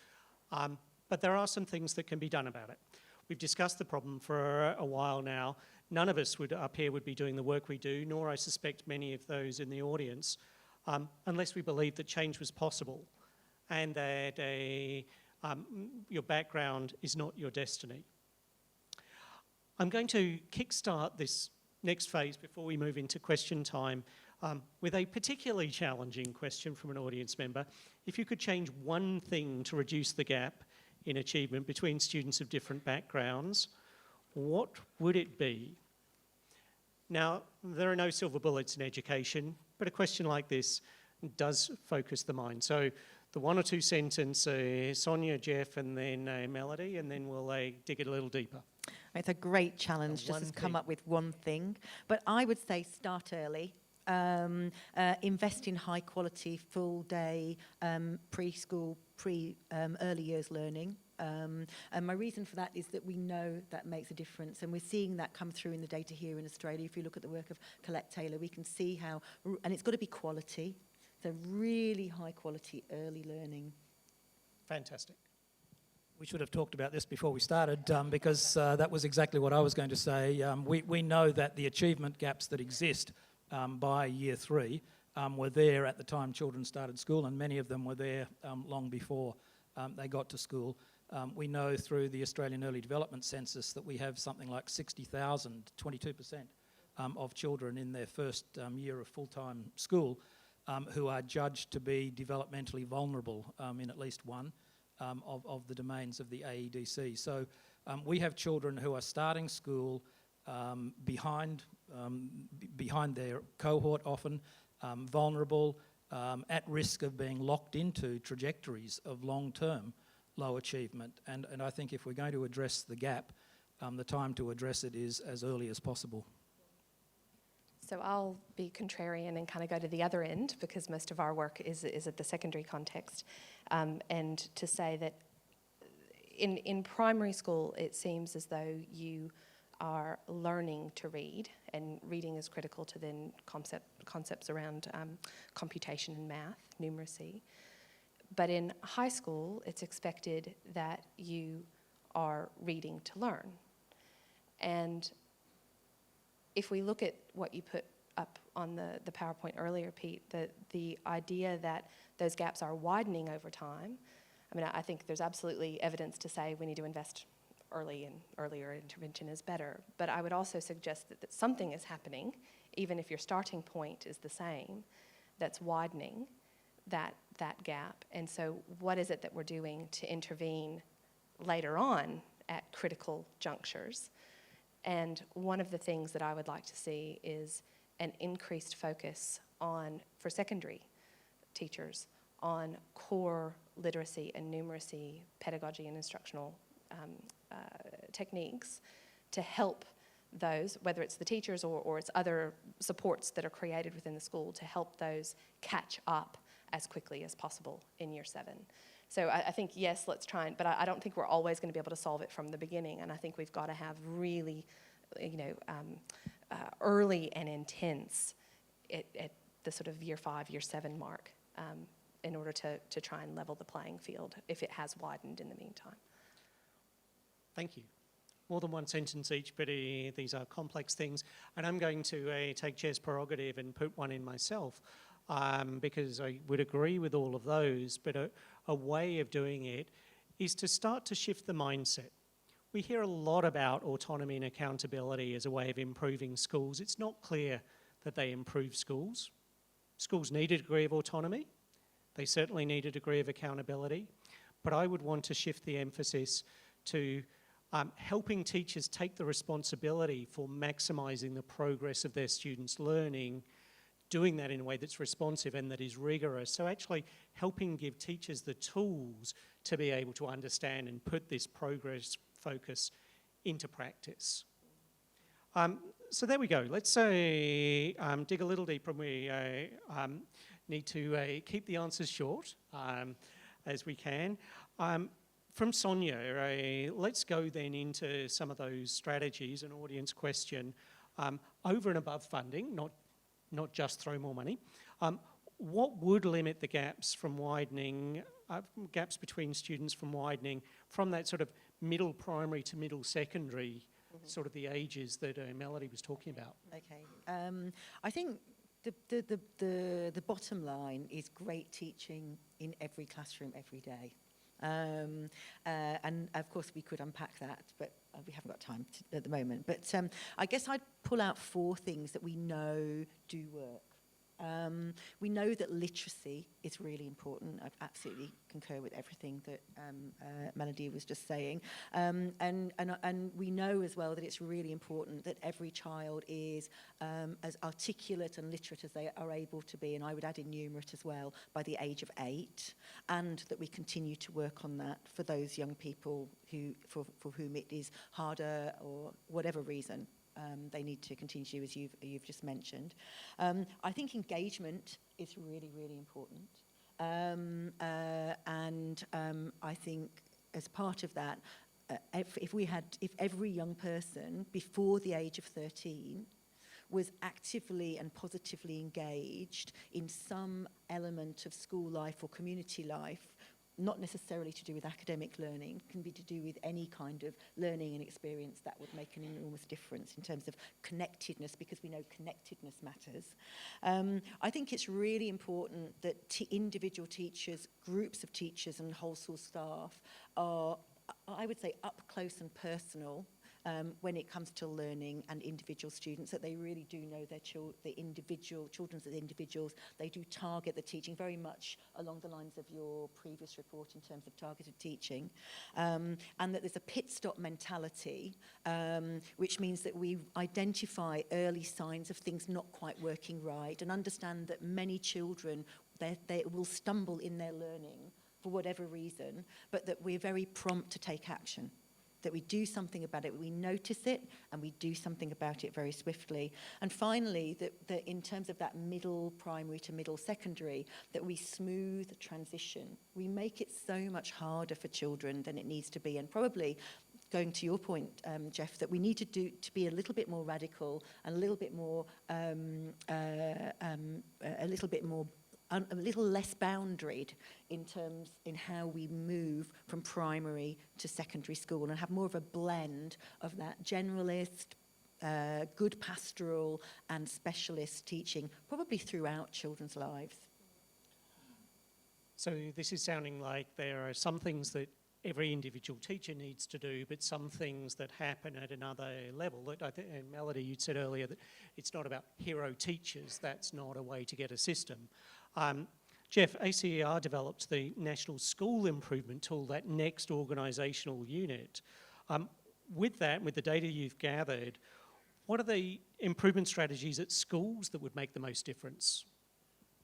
but there are some things that can be done about it. We've discussed the problem for a while now. None of us up here would be doing the work we do, nor I suspect many of those in the audience, unless we believed that change was possible and that your background is not your destiny. I'm going to kickstart this next phase before we move into question time with a particularly challenging question from an audience member. If you could change one thing to reduce the gap in achievement between students of different backgrounds, what would it be? Now, there are no silver bullets in education, but a question like this does focus the mind. So the one or two sentence, Sonia, Jeff, and then Melody, and then we'll dig it a little deeper. It's a great challenge just to come up with one thing, but I would say start early. Invest in high quality, full day, preschool, early years learning. And my reason for that is that we know that makes a difference, and we're seeing that come through in the data here in Australia. If you look at the work of Colette Taylor, we can see how, and it's got to be quality, so really high quality early learning. Fantastic. We should have talked about this before we started because that was exactly what I was going to say. We know that the achievement gaps that exist by year 3 were there at the time children started school, and many of them were there long before they got to school. We know through the Australian Early Development Census that we have something like 60,000, 22% of children in their first year of full-time school who are judged to be developmentally vulnerable in at least one of the domains of the AEDC. So we have children who are starting school behind their cohort often, vulnerable, at risk of being locked into trajectories of long-term low achievement. And I think if we're going to address the gap, the time to address it is as early as possible. So I'll be contrarian and kind of go to the other end, because most of our work is at the secondary context, and to say that in primary school it seems as though you are learning to read, and reading is critical to then concepts around computation and math, numeracy. But in high school, it's expected that you are reading to learn. And if we look at what you put up on the PowerPoint earlier, Pete, the idea that those gaps are widening over time, I mean, I think there's absolutely evidence to say we need to invest early, and earlier intervention is better. But I would also suggest that something is happening, even if your starting point is the same, that's widening that gap. And so what is it that we're doing to intervene later on at critical junctures? And one of the things that I would like to see is an increased focus on, for secondary teachers, on core literacy and numeracy pedagogy and instructional techniques to help those, whether it's the teachers or it's other supports that are created within the school, to help those catch up as quickly as possible in year 7. So I think, yes, let's try and, but I don't think we're always going to be able to solve it from the beginning, and I think we've got to have really, early and intense at the sort of year 5, year 7 mark in order to try and level the playing field if it has widened in the meantime. Thank you. More than one sentence each, but these are complex things. And I'm going to take Chair's prerogative and put one in myself, because I would agree with all of those, but a way of doing it is to start to shift the mindset. We hear a lot about autonomy and accountability as a way of improving schools. It's not clear that they improve schools. Schools need a degree of autonomy. They certainly need a degree of accountability. But I would want to shift the emphasis to helping teachers take the responsibility for maximising the progress of their students' learning, doing that in a way that's responsive and that is rigorous. So actually helping give teachers the tools to be able to understand and put this progress focus into practice. So there we go. Let's dig a little deeper, and we need to keep the answers short as we can. From Sonia, let's go then into some of those strategies. An audience question. Over and above funding, not just throw more money, what would limit the gaps from widening, gaps between students from widening from that sort of middle primary to middle secondary, sort of the ages that Melody was talking about? Okay. I think the bottom line is great teaching in every classroom every day. And of course we could unpack that, but we haven't got time at the moment. But I guess I'd pull out 4 things that we know do work. We know that literacy is really important. I absolutely concur with everything that Melody was just saying. And we know as well that it's really important that every child is as articulate and literate as they are able to be, and I would add in numerate as well, by the age of 8, and that we continue to work on that for those young people for whom it is harder or whatever reason. They need to continue, as you've just mentioned. I think engagement is really, really important. And I think as part of that, if every young person before the age of 13 was actively and positively engaged in some element of school life or community life, not necessarily to do with academic learning, can be to do with any kind of learning and experience, that would make an enormous difference in terms of connectedness, because we know connectedness matters. I think it's really important that individual teachers, groups of teachers and whole school staff are I would say, up close and personal when it comes to learning and individual students, that they really do know their children as individuals. They do target the teaching very much along the lines of your previous report in terms of targeted teaching, and that there's a pit stop mentality, which means that we identify early signs of things not quite working right, and understand that many children, they will stumble in their learning for whatever reason, but that we're very prompt to take action, that we do something about it, we notice it, and we do something about it very swiftly. And finally, that in terms of that middle primary to middle secondary, that we smooth the transition. We make it so much harder for children than it needs to be, and probably, going to your point, Jeff, that we need to be a little bit more radical and a little less boundaried in how we move from primary to secondary school, and have more of a blend of that generalist, good pastoral and specialist teaching, probably throughout children's lives. So this is sounding like there are some things that every individual teacher needs to do, but some things that happen at another level. That I think, and Melody, you said earlier that it's not about hero teachers. That's not a way to get a system. Jeff, ACER developed the National School Improvement Tool, that next organisational unit. With that, with the data you've gathered, what are the improvement strategies at schools that would make the most difference?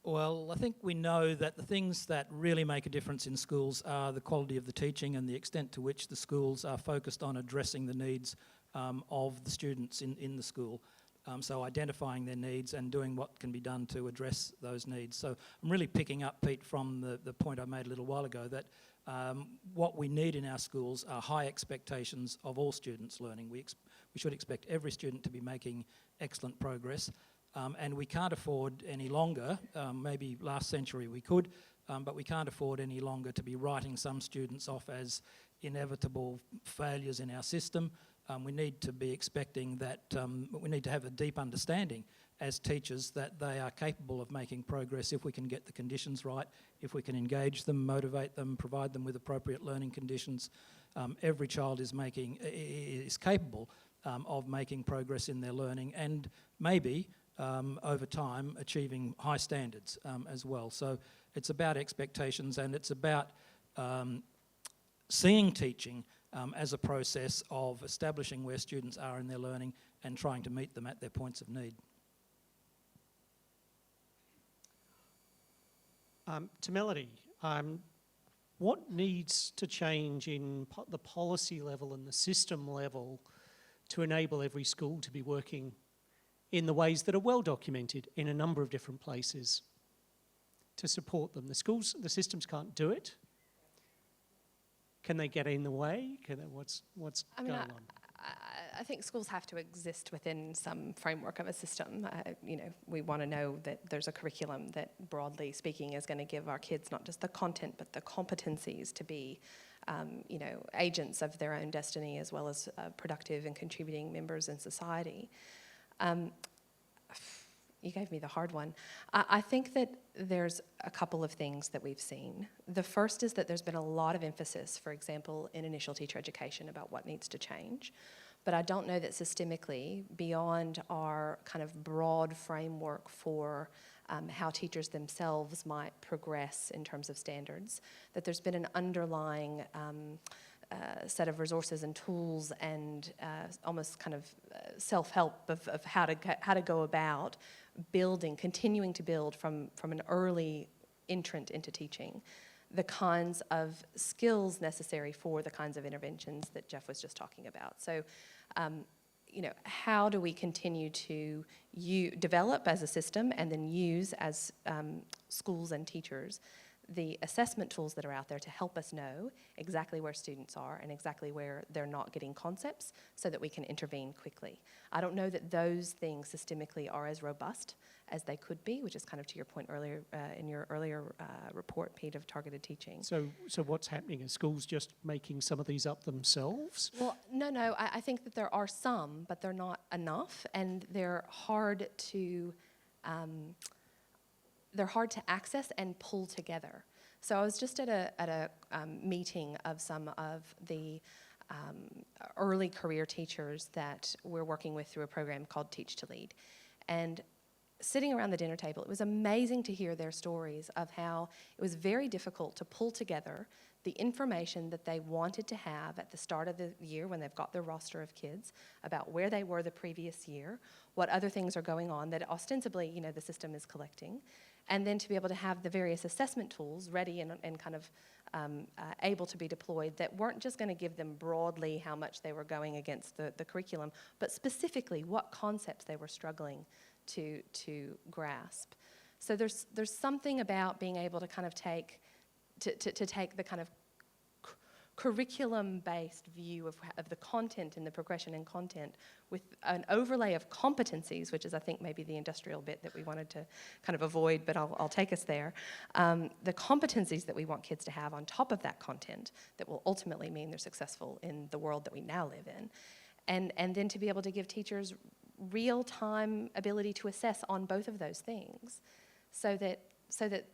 Well, I think we know that the things that really make a difference in schools are the quality of the teaching and the extent to which the schools are focused on addressing the needs of the students in the school. So identifying their needs and doing what can be done to address those needs. So I'm really picking up, Pete, from the point I made a little while ago, that what we need in our schools are high expectations of all students learning. We should expect every student to be making excellent progress, and we can't afford any longer, maybe last century we could, but we can't afford any longer to be writing some students off as inevitable failures in our system. We need to be expecting that, we need to have a deep understanding as teachers that they are capable of making progress if we can get the conditions right, if we can engage them, motivate them, provide them with appropriate learning conditions. Every child is capable of making progress in their learning, and maybe over time achieving high standards as well. So it's about expectations, and it's about seeing teaching as a process of establishing where students are in their learning and trying to meet them at their points of need. To Melody, what needs to change in the policy level and the system level to enable every school to be working in the ways that are well documented in a number of different places to support them? The systems can't do it. Can they get in the way? What's going on? I think schools have to exist within some framework of a system. We want to know that there's a curriculum that, broadly speaking, is going to give our kids not just the content but the competencies to be, agents of their own destiny, as well as productive and contributing members in society. You gave me the hard one. I think that there's a couple of things that we've seen. The first is that there's been a lot of emphasis, for example, in initial teacher education about what needs to change. But I don't know that systemically, beyond our kind of broad framework for how teachers themselves might progress in terms of standards, that there's been an underlying set of resources and tools and almost kind of self-help of how to go about continuing to build from an early entrant into teaching the kinds of skills necessary for the kinds of interventions that Jeff was just talking about. So, how do we continue to develop as a system and then use as schools and teachers the assessment tools that are out there to help us know exactly where students are and exactly where they're not getting concepts so that we can intervene quickly. I don't know that those things systemically are as robust as they could be, which is kind of to your point earlier in your earlier report, Pete, of targeted teaching. So what's happening? Are schools just making some of these up themselves? Well, no. I think that there are some, but they're not enough, and they're hard to access and pull together. So I was just at a meeting of some of the early career teachers that we're working with through a program called Teach to Lead. And sitting around the dinner table, it was amazing to hear their stories of how it was very difficult to pull together the information that they wanted to have at the start of the year when they've got their roster of kids about where they were the previous year, what other things are going on that ostensibly, you know, the system is collecting, and then to be able to have the various assessment tools ready and kind of able to be deployed that weren't just going to give them broadly how much they were going against the curriculum, but specifically what concepts they were struggling to grasp. So there's something about being able to kind of take the kind of curriculum-based view of the content and the progression in content with an overlay of competencies, which is, I think, maybe the industrial bit that we wanted to kind of avoid, but I'll take us there. The competencies that we want kids to have on top of that content that will ultimately mean they're successful in the world that we now live in. And then to be able to give teachers real-time ability to assess on both of those things so that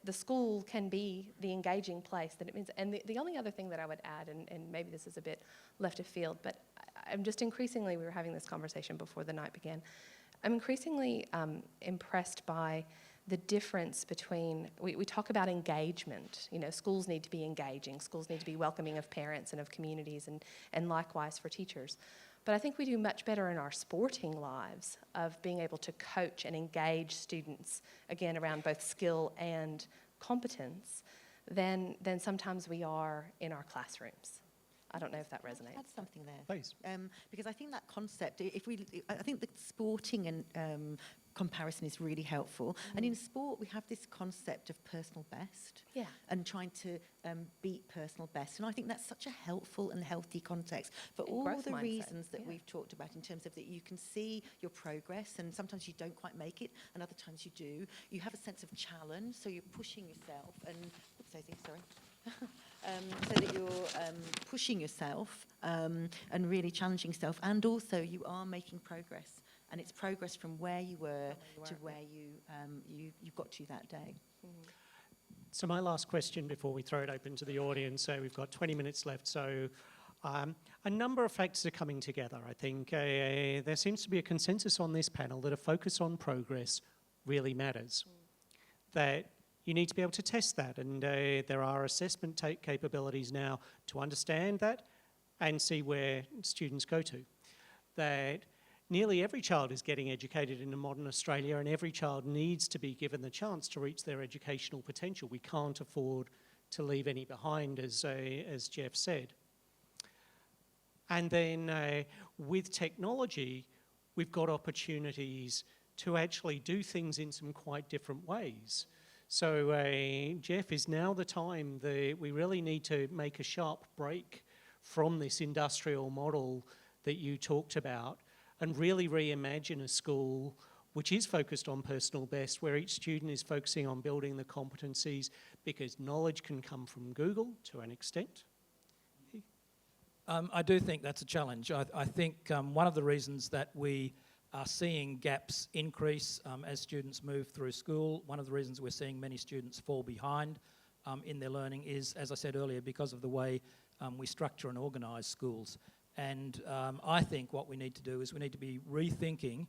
the school can be the engaging place that it means. And the only other thing that I would add, and maybe this is a bit left of field, but I'm just increasingly, we were having this conversation before the night began, I'm increasingly impressed by the difference between, we talk about engagement, you know, schools need to be engaging, schools need to be welcoming of parents and of communities, and likewise for teachers. But I think we do much better in our sporting lives of being able to coach and engage students, again, around both skill and competence, than sometimes we are in our classrooms. I don't know if that resonates. Add something there. Please. Because I think that concept, I think the sporting and comparison is really helpful. And in sport, we have this concept of personal best. Yeah. And trying to beat personal best. And I think that's such a helpful and healthy context for And all growth the mindset, reasons that yeah. we've talked about in terms of that you can see your progress, and sometimes you don't quite make it, and other times you do. You have a sense of challenge, so you're pushing yourself, and so that you're pushing yourself and really challenging yourself, and also you are making progress, and it's progress from where you were to where you got to that day. Mm-hmm. So my last question before we throw it open to the audience, so we've got 20 minutes left, so a number of factors are coming together. I think there seems to be a consensus on this panel that a focus on progress really matters. That you need to be able to test that, and there are assessment capabilities now to understand that and see where students go to. That nearly every child is getting educated in modern Australia, and every child needs to be given the chance to reach their educational potential. We can't afford to leave any behind, as Jeff said. And then with technology, we've got opportunities to actually do things in some quite different ways. So Jeff, is now the time that we really need to make a sharp break from this industrial model that you talked about and really reimagine a school which is focused on personal best, where each student is focusing on building the competencies, because knowledge can come from Google to an extent. I do think that's a challenge. I think one of the reasons that we are seeing gaps increase as students move through school, one of the reasons we're seeing many students fall behind in their learning is, as I said earlier, because of the way we structure and organise schools. And I think what we need to do is we need to be rethinking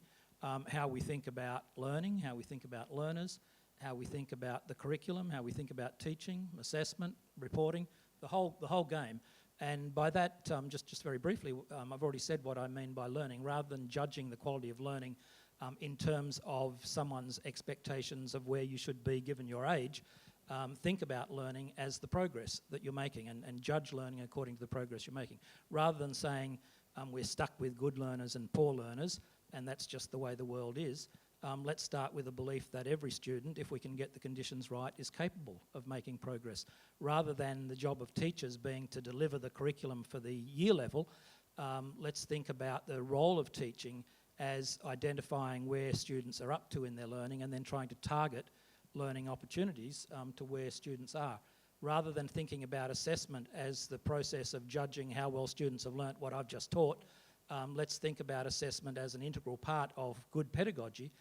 how we think about learning, how we think about learners, how we think about the curriculum, how we think about teaching, assessment, reporting, the whole game. And by that, just very briefly, I've already said what I mean by learning. Rather than judging the quality of learning in terms of someone's expectations of where you should be given your age, think about learning as the progress that you're making and judge learning according to the progress you're making. Rather than saying we're stuck with good learners and poor learners, and that's just the way the world is, let's start with a belief that every student, if we can get the conditions right, is capable of making progress. Rather than the job of teachers being to deliver the curriculum for the year level, let's think about the role of teaching as identifying where students are up to in their learning and then trying to target learning opportunities to where students are. Rather than thinking about assessment as the process of judging how well students have learnt what I've just taught, let's think about assessment as an integral part of good pedagogy.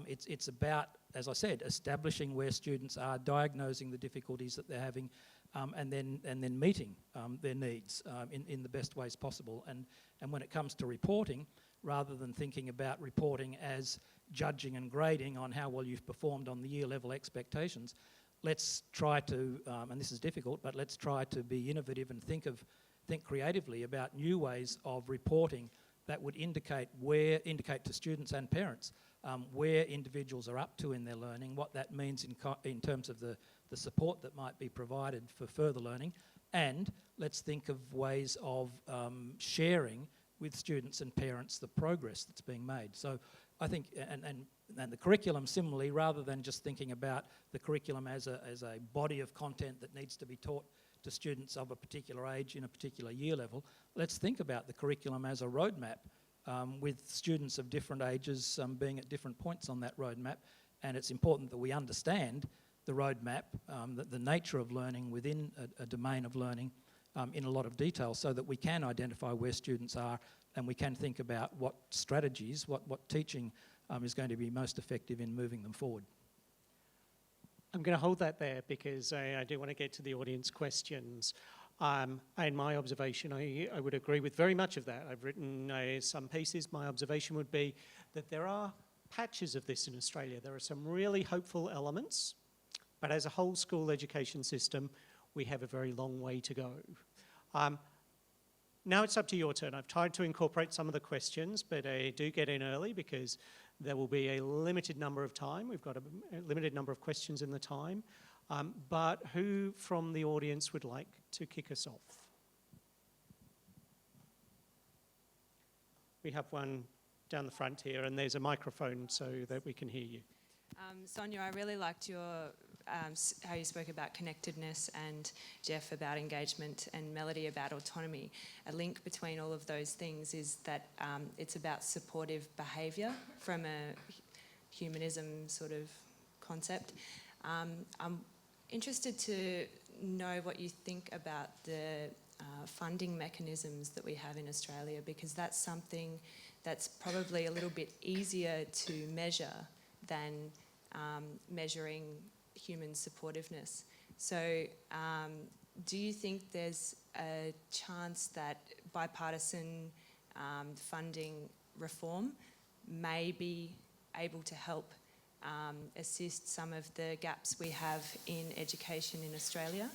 It's about as I said, establishing where students are, diagnosing the difficulties that they're having, and then meeting their needs in the best ways possible. And when it comes to reporting, rather than thinking about reporting as judging and grading on how well you've performed on the year level expectations, let's try to, and this is difficult, but let's try to be innovative and think creatively about new ways of reporting that would indicate to students and parents where individuals are up to in their learning, what that means in terms of the support that might be provided for further learning, and let's think of ways of sharing with students and parents the progress that's being made. So I think, and the curriculum similarly, rather than just thinking about the curriculum as a body of content that needs to be taught to students of a particular age in a particular year level, let's think about the curriculum as a roadmap with students of different ages being at different points on that roadmap. And it's important that we understand the roadmap, the nature of learning within a domain of learning in a lot of detail, so that we can identify where students are and we can think about what strategies, what teaching is going to be most effective in moving them forward. I'm going to hold that there because I do want to get to the audience questions. And my observation, I would agree with very much of that. I've written some pieces. My observation would be that there are patches of this in Australia. There are some really hopeful elements, but as a whole school education system, we have a very long way to go. Now it's up to your turn. I've tried to incorporate some of the questions, but do get in early because there will be a limited number of time. We've got a limited number of questions in the time. But who from the audience would like to kick us off? We have one down the front here, and there's a microphone so that we can hear you. Sonia, I really liked your how you spoke about connectedness, and Jeff about engagement, and Melody about autonomy. A link between all of those things is that it's about supportive behaviour from a humanism sort of concept. I'm interested to know what you think about the funding mechanisms that we have in Australia, because that's something that's probably a little bit easier to measure than measuring human supportiveness. So do you think there's a chance that bipartisan funding reform may be able to help assist some of the gaps we have in education in Australia?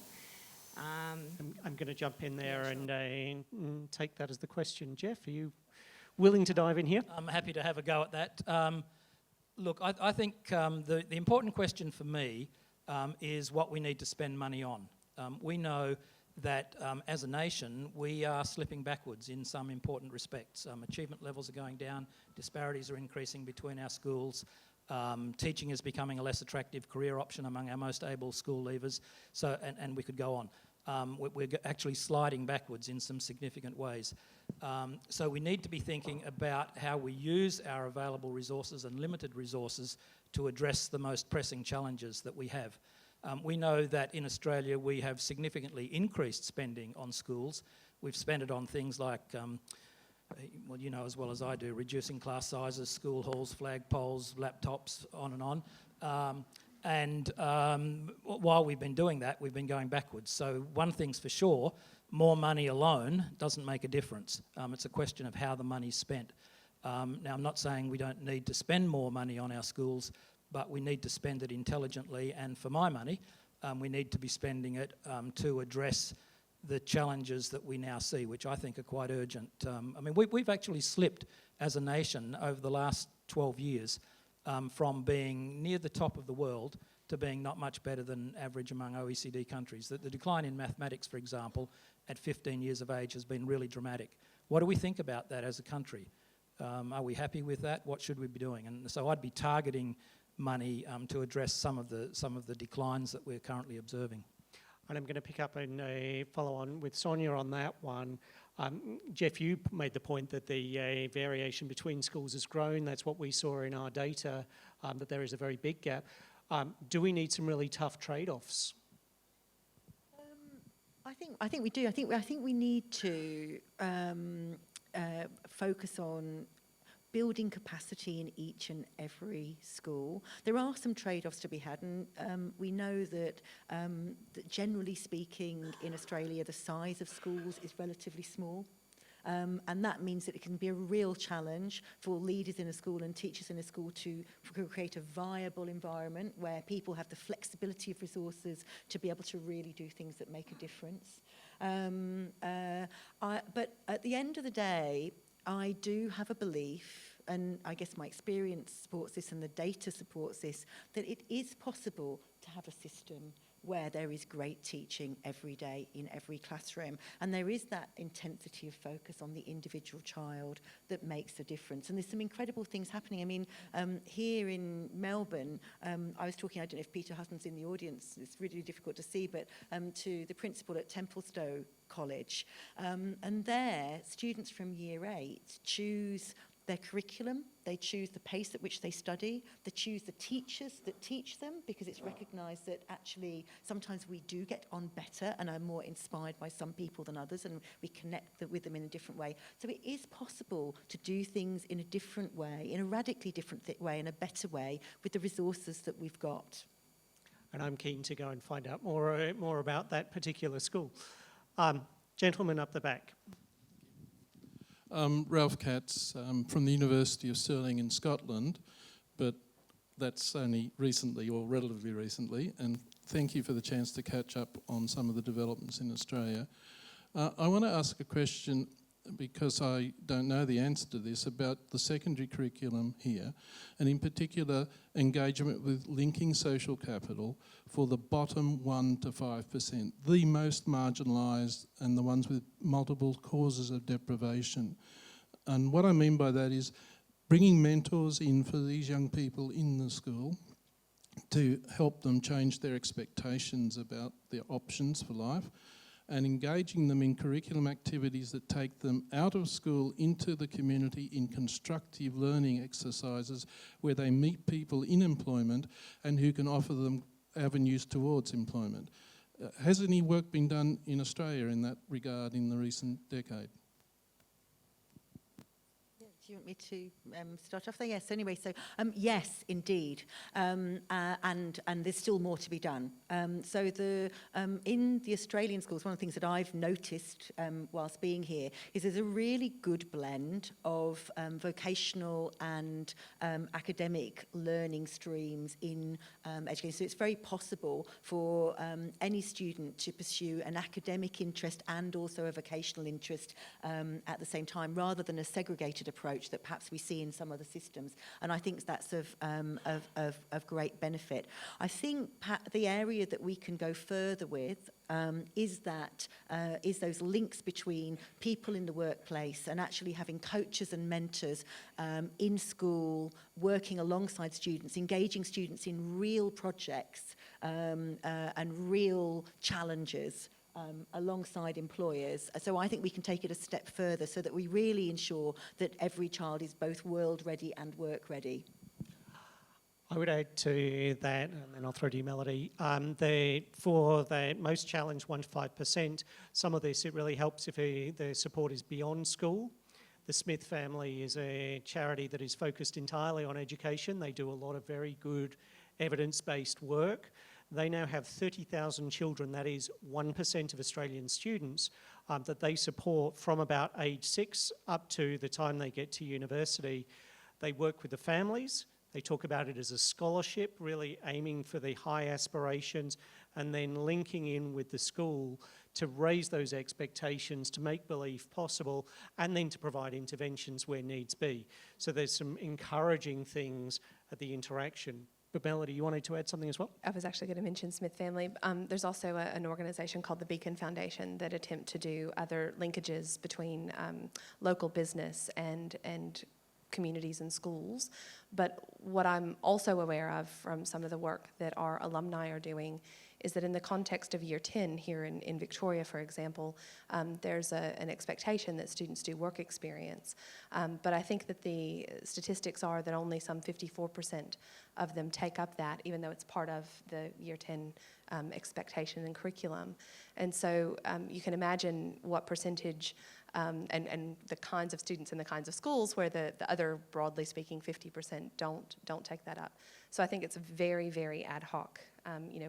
I'm going to jump in there and take that as the question. Jeff, are you willing to dive in here? I'm happy to have a go at that. Look, I think the important question for me is what we need to spend money on. We know that as a nation, we are slipping backwards in some important respects. Achievement levels are going down, disparities are increasing between our schools, teaching is becoming a less attractive career option among our most able school leavers, so, and we could go on. We're actually sliding backwards in some significant ways. So we need to be thinking about how we use our available resources and limited resources to address the most pressing challenges that we have. We know that in Australia we have significantly increased spending on schools. We've spent it on things like, well, you know as well as I do, reducing class sizes, school halls, flagpoles, laptops, on and on. While we've been doing that, we've been going backwards. So one thing's for sure, more money alone doesn't make a difference. It's a question of how the money's spent. Now, I'm not saying we don't need to spend more money on our schools, but we need to spend it intelligently, and for my money, we need to be spending it to address the challenges that we now see, which I think are quite urgent. I mean, we've actually slipped as a nation over the last 12 years from being near the top of the world to being not much better than average among OECD countries. The decline in mathematics, for example, at 15 years of age has been really dramatic. What do we think about that as a country? Are we happy with that? What should we be doing? And so I'd be targeting money to address some of the declines that we're currently observing. And I'm going to pick up and follow on with Sonia on that one. Jeff, you made the point that the variation between schools has grown. That's what we saw in our data, that there is a very big gap. Do we need some really tough trade-offs? I think we do. I think we need to focus on building capacity in each and every school. There are some trade-offs to be had, and we know that generally speaking in Australia the size of schools is relatively small. And that means that it can be a real challenge for leaders in a school and teachers in a school to create a viable environment where people have the flexibility of resources to be able to really do things that make a difference. But at the end of the day, I do have a belief, and I guess my experience supports this and the data supports this, that it is possible to have a system where there is great teaching every day in every classroom. And there is that intensity of focus on the individual child that makes a difference. And there's some incredible things happening. I mean, here in Melbourne, I was talking, I don't know if Peter Hutton's in the audience, it's really difficult to see, but to the principal at Templestowe College. And there, students from year 8 choose their curriculum, they choose the pace at which they study, they choose the teachers that teach them, because it's recognised that actually sometimes we do get on better and are more inspired by some people than others, and we connect with them in a different way. So it is possible to do things in a different way, in a radically different way, in a better way, with the resources that we've got. And I'm keen to go and find out more about that particular school. Gentleman up the back. Ralph Katz from the University of Stirling in Scotland, but that's only recently or relatively recently, and thank you for the chance to catch up on some of the developments in Australia. I want to ask a question, because I don't know the answer to this, about the secondary curriculum here, and in particular engagement with linking social capital for the bottom 1 to 5%, the most marginalised and the ones with multiple causes of deprivation. And what I mean by that is bringing mentors in for these young people in the school to help them change their expectations about their options for life, and engaging them in curriculum activities that take them out of school into the community in constructive learning exercises where they meet people in employment and who can offer them avenues towards employment. Has any work been done in Australia in that regard in the recent decade? Do you want me to start off there? Yes, anyway, so yes, indeed, and there's still more to be done. So in the Australian schools, one of the things that I've noticed whilst being here is there's a really good blend of vocational and academic learning streams in education. So it's very possible for any student to pursue an academic interest and also a vocational interest at the same time, rather than a segregated approach that perhaps we see in some other systems. And I think that's of great benefit. I think the area that we can go further with is those links between people in the workplace and actually having coaches and mentors in school, working alongside students, engaging students in real projects and real challenges alongside employers. So I think we can take it a step further so that we really ensure that every child is both world ready and work ready. I would add to that, and then I'll throw to you, Melody, for the most challenged 1 to 5%, some of this, it really helps if the support is beyond school. The Smith family is a charity that is focused entirely on education. They do a lot of very good evidence-based work. They now have 30,000 children, that is 1% of Australian students, that they support from about age 6 up to the time they get to university. They work with the families. They talk about it as a scholarship, really aiming for the high aspirations and then linking in with the school to raise those expectations, to make belief possible, and then to provide interventions where needs be. So there's some encouraging things at the interaction. But Melody, you wanted to add something as well? I was actually going to mention Smith Family. There's also an organisation called the Beacon Foundation that attempt to do other linkages between local business and communities and schools. But what I'm also aware of from some of the work that our alumni are doing is that in the context of year 10 here in Victoria, for example, there's an expectation that students do work experience. But I think that the statistics are that only some 54% of them take up that, even though it's part of the year 10 expectation and curriculum. And so you can imagine what percentage and the kinds of students in the kinds of schools where the other, broadly speaking, 50% don't take that up. So I think it's very, very ad hoc,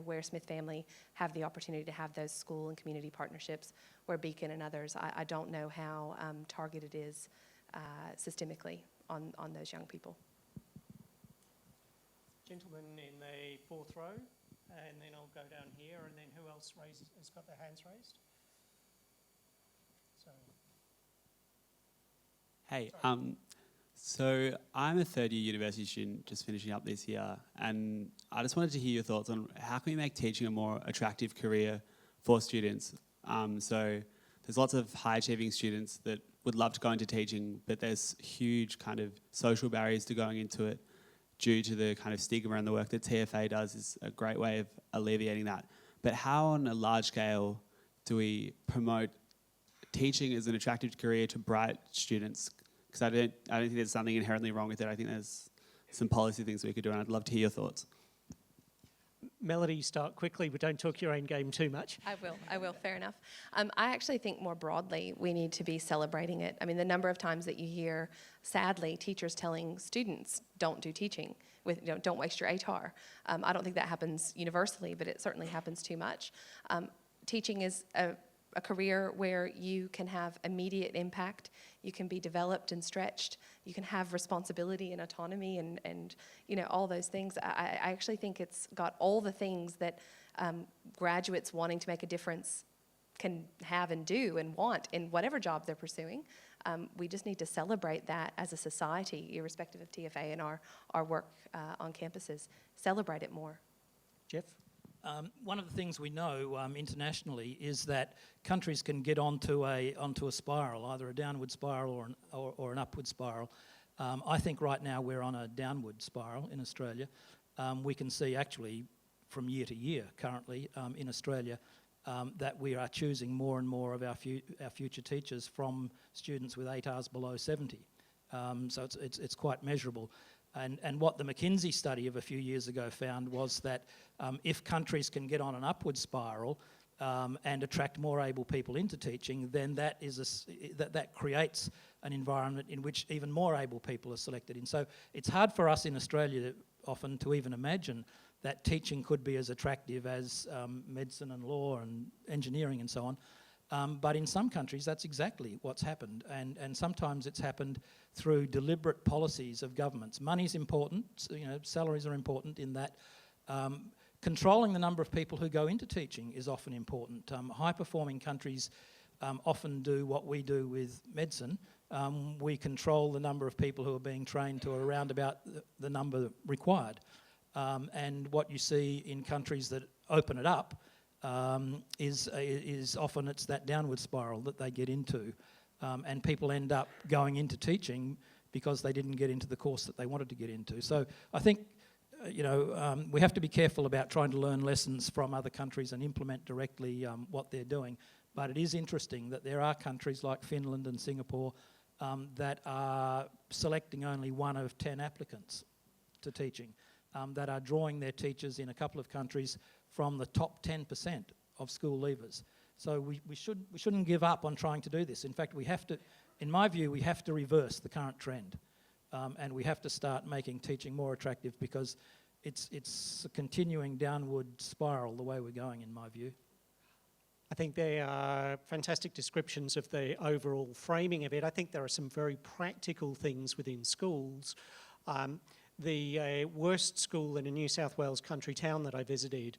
where Smith Family have the opportunity to have those school and community partnerships, where Beacon and others, I don't know how targeted it is systemically on those young people. Gentleman in the fourth row, and then I'll go down here, and then who else has got their hands raised? So. Hey, so I'm a third-year university student just finishing up this year, and I just wanted to hear your thoughts on how can we make teaching a more attractive career for students. So there's lots of high-achieving students that would love to go into teaching, but there's huge kind of social barriers to going into it due to the kind of stigma and the work that TFA does is a great way of alleviating that. But how on a large scale do we promote teaching as an attractive career to bright students? Because I don't think there's something inherently wrong with it. I think there's some policy things we could do, and I'd love to hear your thoughts. Melody, start quickly, but don't talk your own game too much. I will, fair enough. I actually think more broadly we need to be celebrating it. I mean, the number of times that you hear, sadly, teachers telling students, don't do teaching, don't waste your ATAR. I don't think that happens universally, but it certainly happens too much. Teaching is a career where you can have immediate impact, you can be developed and stretched, you can have responsibility and autonomy and all those things. I actually think it's got all the things that graduates wanting to make a difference can have and do and want in whatever job they're pursuing. We just need to celebrate that as a society, irrespective of TFA and our work on campuses. Celebrate it more. Jeff? One of the things we know internationally is that countries can get onto a spiral, either a downward spiral or an upward spiral. I think right now we're on a downward spiral in Australia. We can see actually from year to year currently in Australia that we are choosing more and more of our future teachers from students with ATARs below 70. So it's quite measurable. And what the McKinsey study of a few years ago found was that if countries can get on an upward spiral and attract more able people into teaching, then that creates an environment in which even more able people are selected in. So it's hard for us in Australia often to even imagine that teaching could be as attractive as medicine and law and engineering and so on. But in some countries, that's exactly what's happened. And sometimes it's happened through deliberate policies of governments. Money's important, salaries are important in that. Controlling the number of people who go into teaching is often important. High-performing countries often do what we do with medicine. We control the number of people who are being trained to around about the number required. And what you see in countries that open it up is often it's that downward spiral that they get into, and people end up going into teaching because they didn't get into the course that they wanted to get into. So I think we have to be careful about trying to learn lessons from other countries and implement directly what they're doing. But it is interesting that there are countries like Finland and Singapore that are selecting only 1 of 10 applicants to teaching, that are drawing their teachers in a couple of countries from the top 10% of school leavers. So we shouldn't give up on trying to do this. In fact, we have to, in my view, we have to reverse the current trend. And we have to start making teaching more attractive because it's a continuing downward spiral the way we're going, in my view. I think there are fantastic descriptions of the overall framing of it. I think there are some very practical things within schools. The worst school in a New South Wales country town that I visited,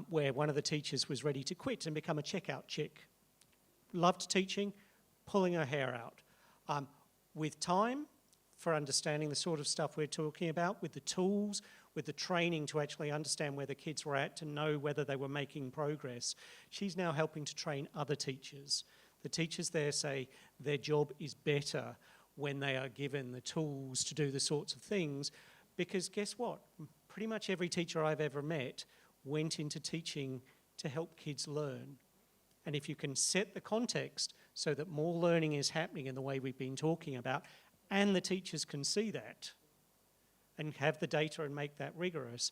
where one of the teachers was ready to quit and become a checkout chick. Loved teaching, pulling her hair out. With time, for understanding the sort of stuff we're talking about, with the tools, with the training to actually understand where the kids were at, to know whether they were making progress. She's now helping to train other teachers. The teachers there say their job is better when they are given the tools to do the sorts of things, because guess what? Pretty much every teacher I've ever met went into teaching to help kids learn. And if you can set the context so that more learning is happening in the way we've been talking about, and the teachers can see that and have the data and make that rigorous,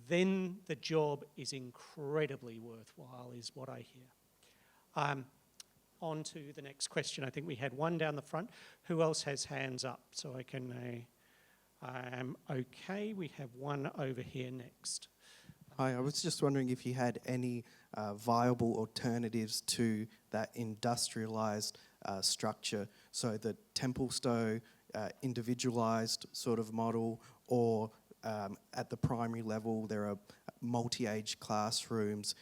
then the job is incredibly worthwhile, is what I hear. On to the next question. I think we had one down the front. Who else has hands up? So I am okay. We have one over here next. Hi, I was just wondering if you had any viable alternatives to that industrialised structure, so the Templestowe individualised sort of model, or at the primary level there are multi-age classrooms.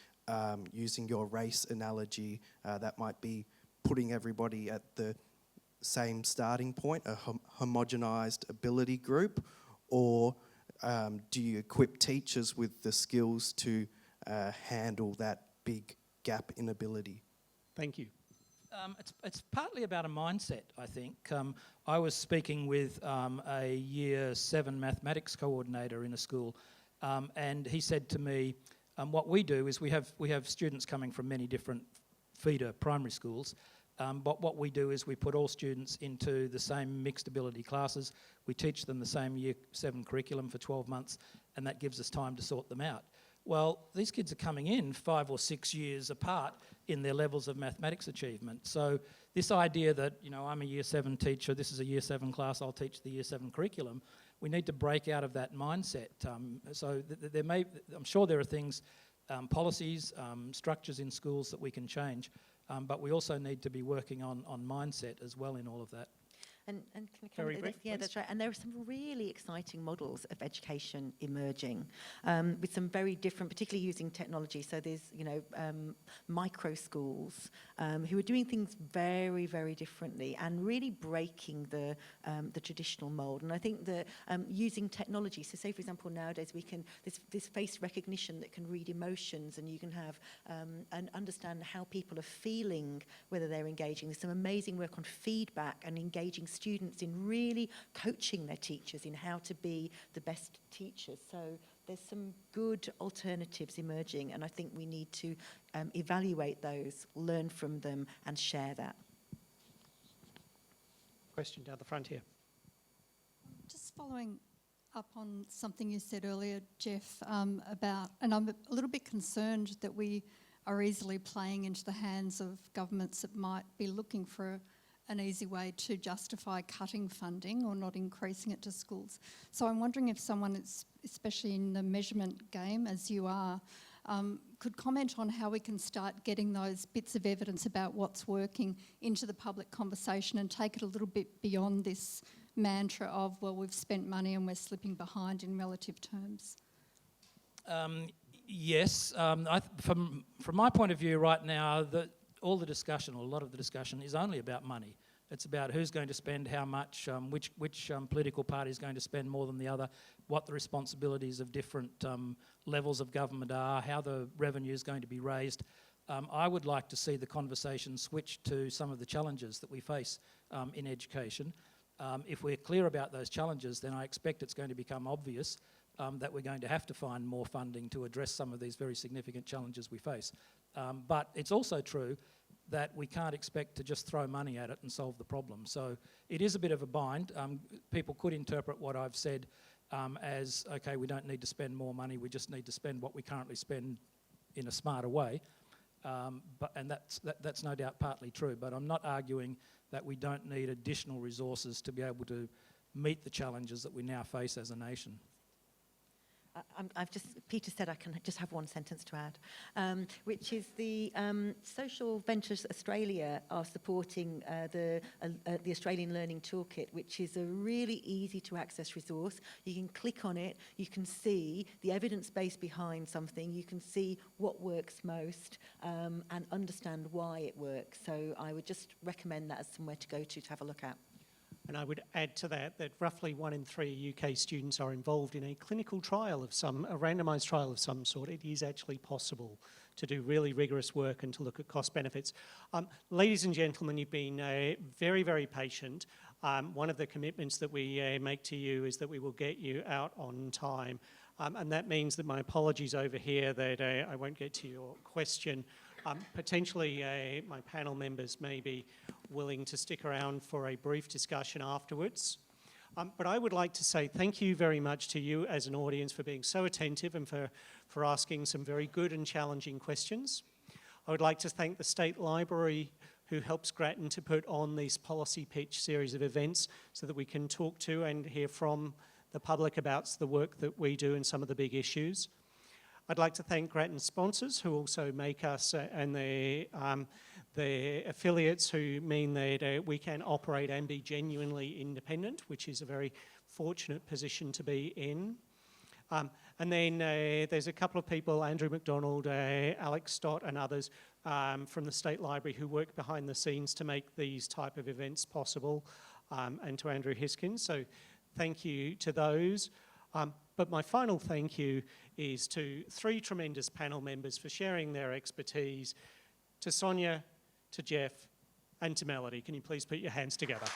Using your race analogy, that might be putting everybody at the same starting point, a homogenised ability group, or do you equip teachers with the skills to handle that big gap in ability? Thank you. It's partly about a mindset, I think. I was speaking with a Year 7 mathematics coordinator in a school, and he said to me, what we do is we have students coming from many different feeder primary schools, but what we do is we put all students into the same mixed ability classes. We teach them the same Year 7 curriculum for 12 months, and that gives us time to sort them out. Well, these kids are coming in 5 or 6 years apart in their levels of mathematics achievement. So this idea that, I'm a Year 7 teacher, this is a Year 7 class, I'll teach the Year 7 curriculum, we need to break out of that mindset. I'm sure there are things, policies, structures in schools that we can change, but we also need to be working on mindset as well in all of that. And Very brief, yeah, please. that's right. And there are some really exciting models of education emerging, with some very different, particularly using technology. So there's, micro schools who are doing things very, very differently and really breaking the traditional mold. And I think that using technology, so say for example nowadays we can this face recognition that can read emotions, and you can have and understand how people are feeling, whether they're engaging. There's some amazing work on feedback and engaging students in really coaching their teachers in how to be the best teachers. So there's some good alternatives emerging, and I think we need to evaluate those, learn from them, and share that. Question down the front here. Just following up on something you said earlier, Jeff, about, and I'm a little bit concerned that we are easily playing into the hands of governments that might be looking for an easy way to justify cutting funding or not increasing it to schools. So I'm wondering if someone, especially in the measurement game, as you are, could comment on how we can start getting those bits of evidence about what's working into the public conversation and take it a little bit beyond this mantra of, well, we've spent money and we're slipping behind in relative terms. Yes. From my point of view right now, all the discussion, or a lot of the discussion, is only about money. It's about who's going to spend how much, which political party is going to spend more than the other, what the responsibilities of different levels of government are, how the revenue is going to be raised. I would like to see the conversation switch to some of the challenges that we face in education. If we're clear about those challenges, then I expect it's going to become obvious that we're going to have to find more funding to address some of these very significant challenges we face. But it's also true that we can't expect to just throw money at it and solve the problem. So it is a bit of a bind. People could interpret what I've said as, okay, we don't need to spend more money, we just need to spend what we currently spend in a smarter way. And that's no doubt partly true, but I'm not arguing that we don't need additional resources to be able to meet the challenges that we now face as a nation. Peter said I can just have one sentence to add, which is the Social Ventures Australia are supporting the Australian Learning Toolkit, which is a really easy to access resource. You can click on it, you can see the evidence base behind something, you can see what works most, and understand why it works. So I would just recommend that as somewhere to go to have a look at. And I would add to that roughly 1 in 3 UK students are involved in a clinical trial of a randomised trial of some sort. It is actually possible to do really rigorous work and to look at cost benefits. Ladies and gentlemen, you've been very, very patient. One of the commitments that we make to you is that we will get you out on time. And that means that my apologies over here that I won't get to your question. Potentially, my panel members may be willing to stick around for a brief discussion afterwards. But I would like to say thank you very much to you as an audience for being so attentive and for asking some very good and challenging questions. I would like to thank the State Library who helps Grattan to put on this policy pitch series of events so that we can talk to and hear from the public about the work that we do and some of the big issues. I'd like to thank Grattan sponsors who also make us and their affiliates who mean that we can operate and be genuinely independent, which is a very fortunate position to be in. And then there's a couple of people, Andrew McDonald, Alex Stott and others from the State Library who work behind the scenes to make these type of events possible, and to Andrew Hiskins. So thank you to those. But my final thank you is to 3 tremendous panel members for sharing their expertise, to Sonia, to Jeff, and to Melody. Can you please put your hands together?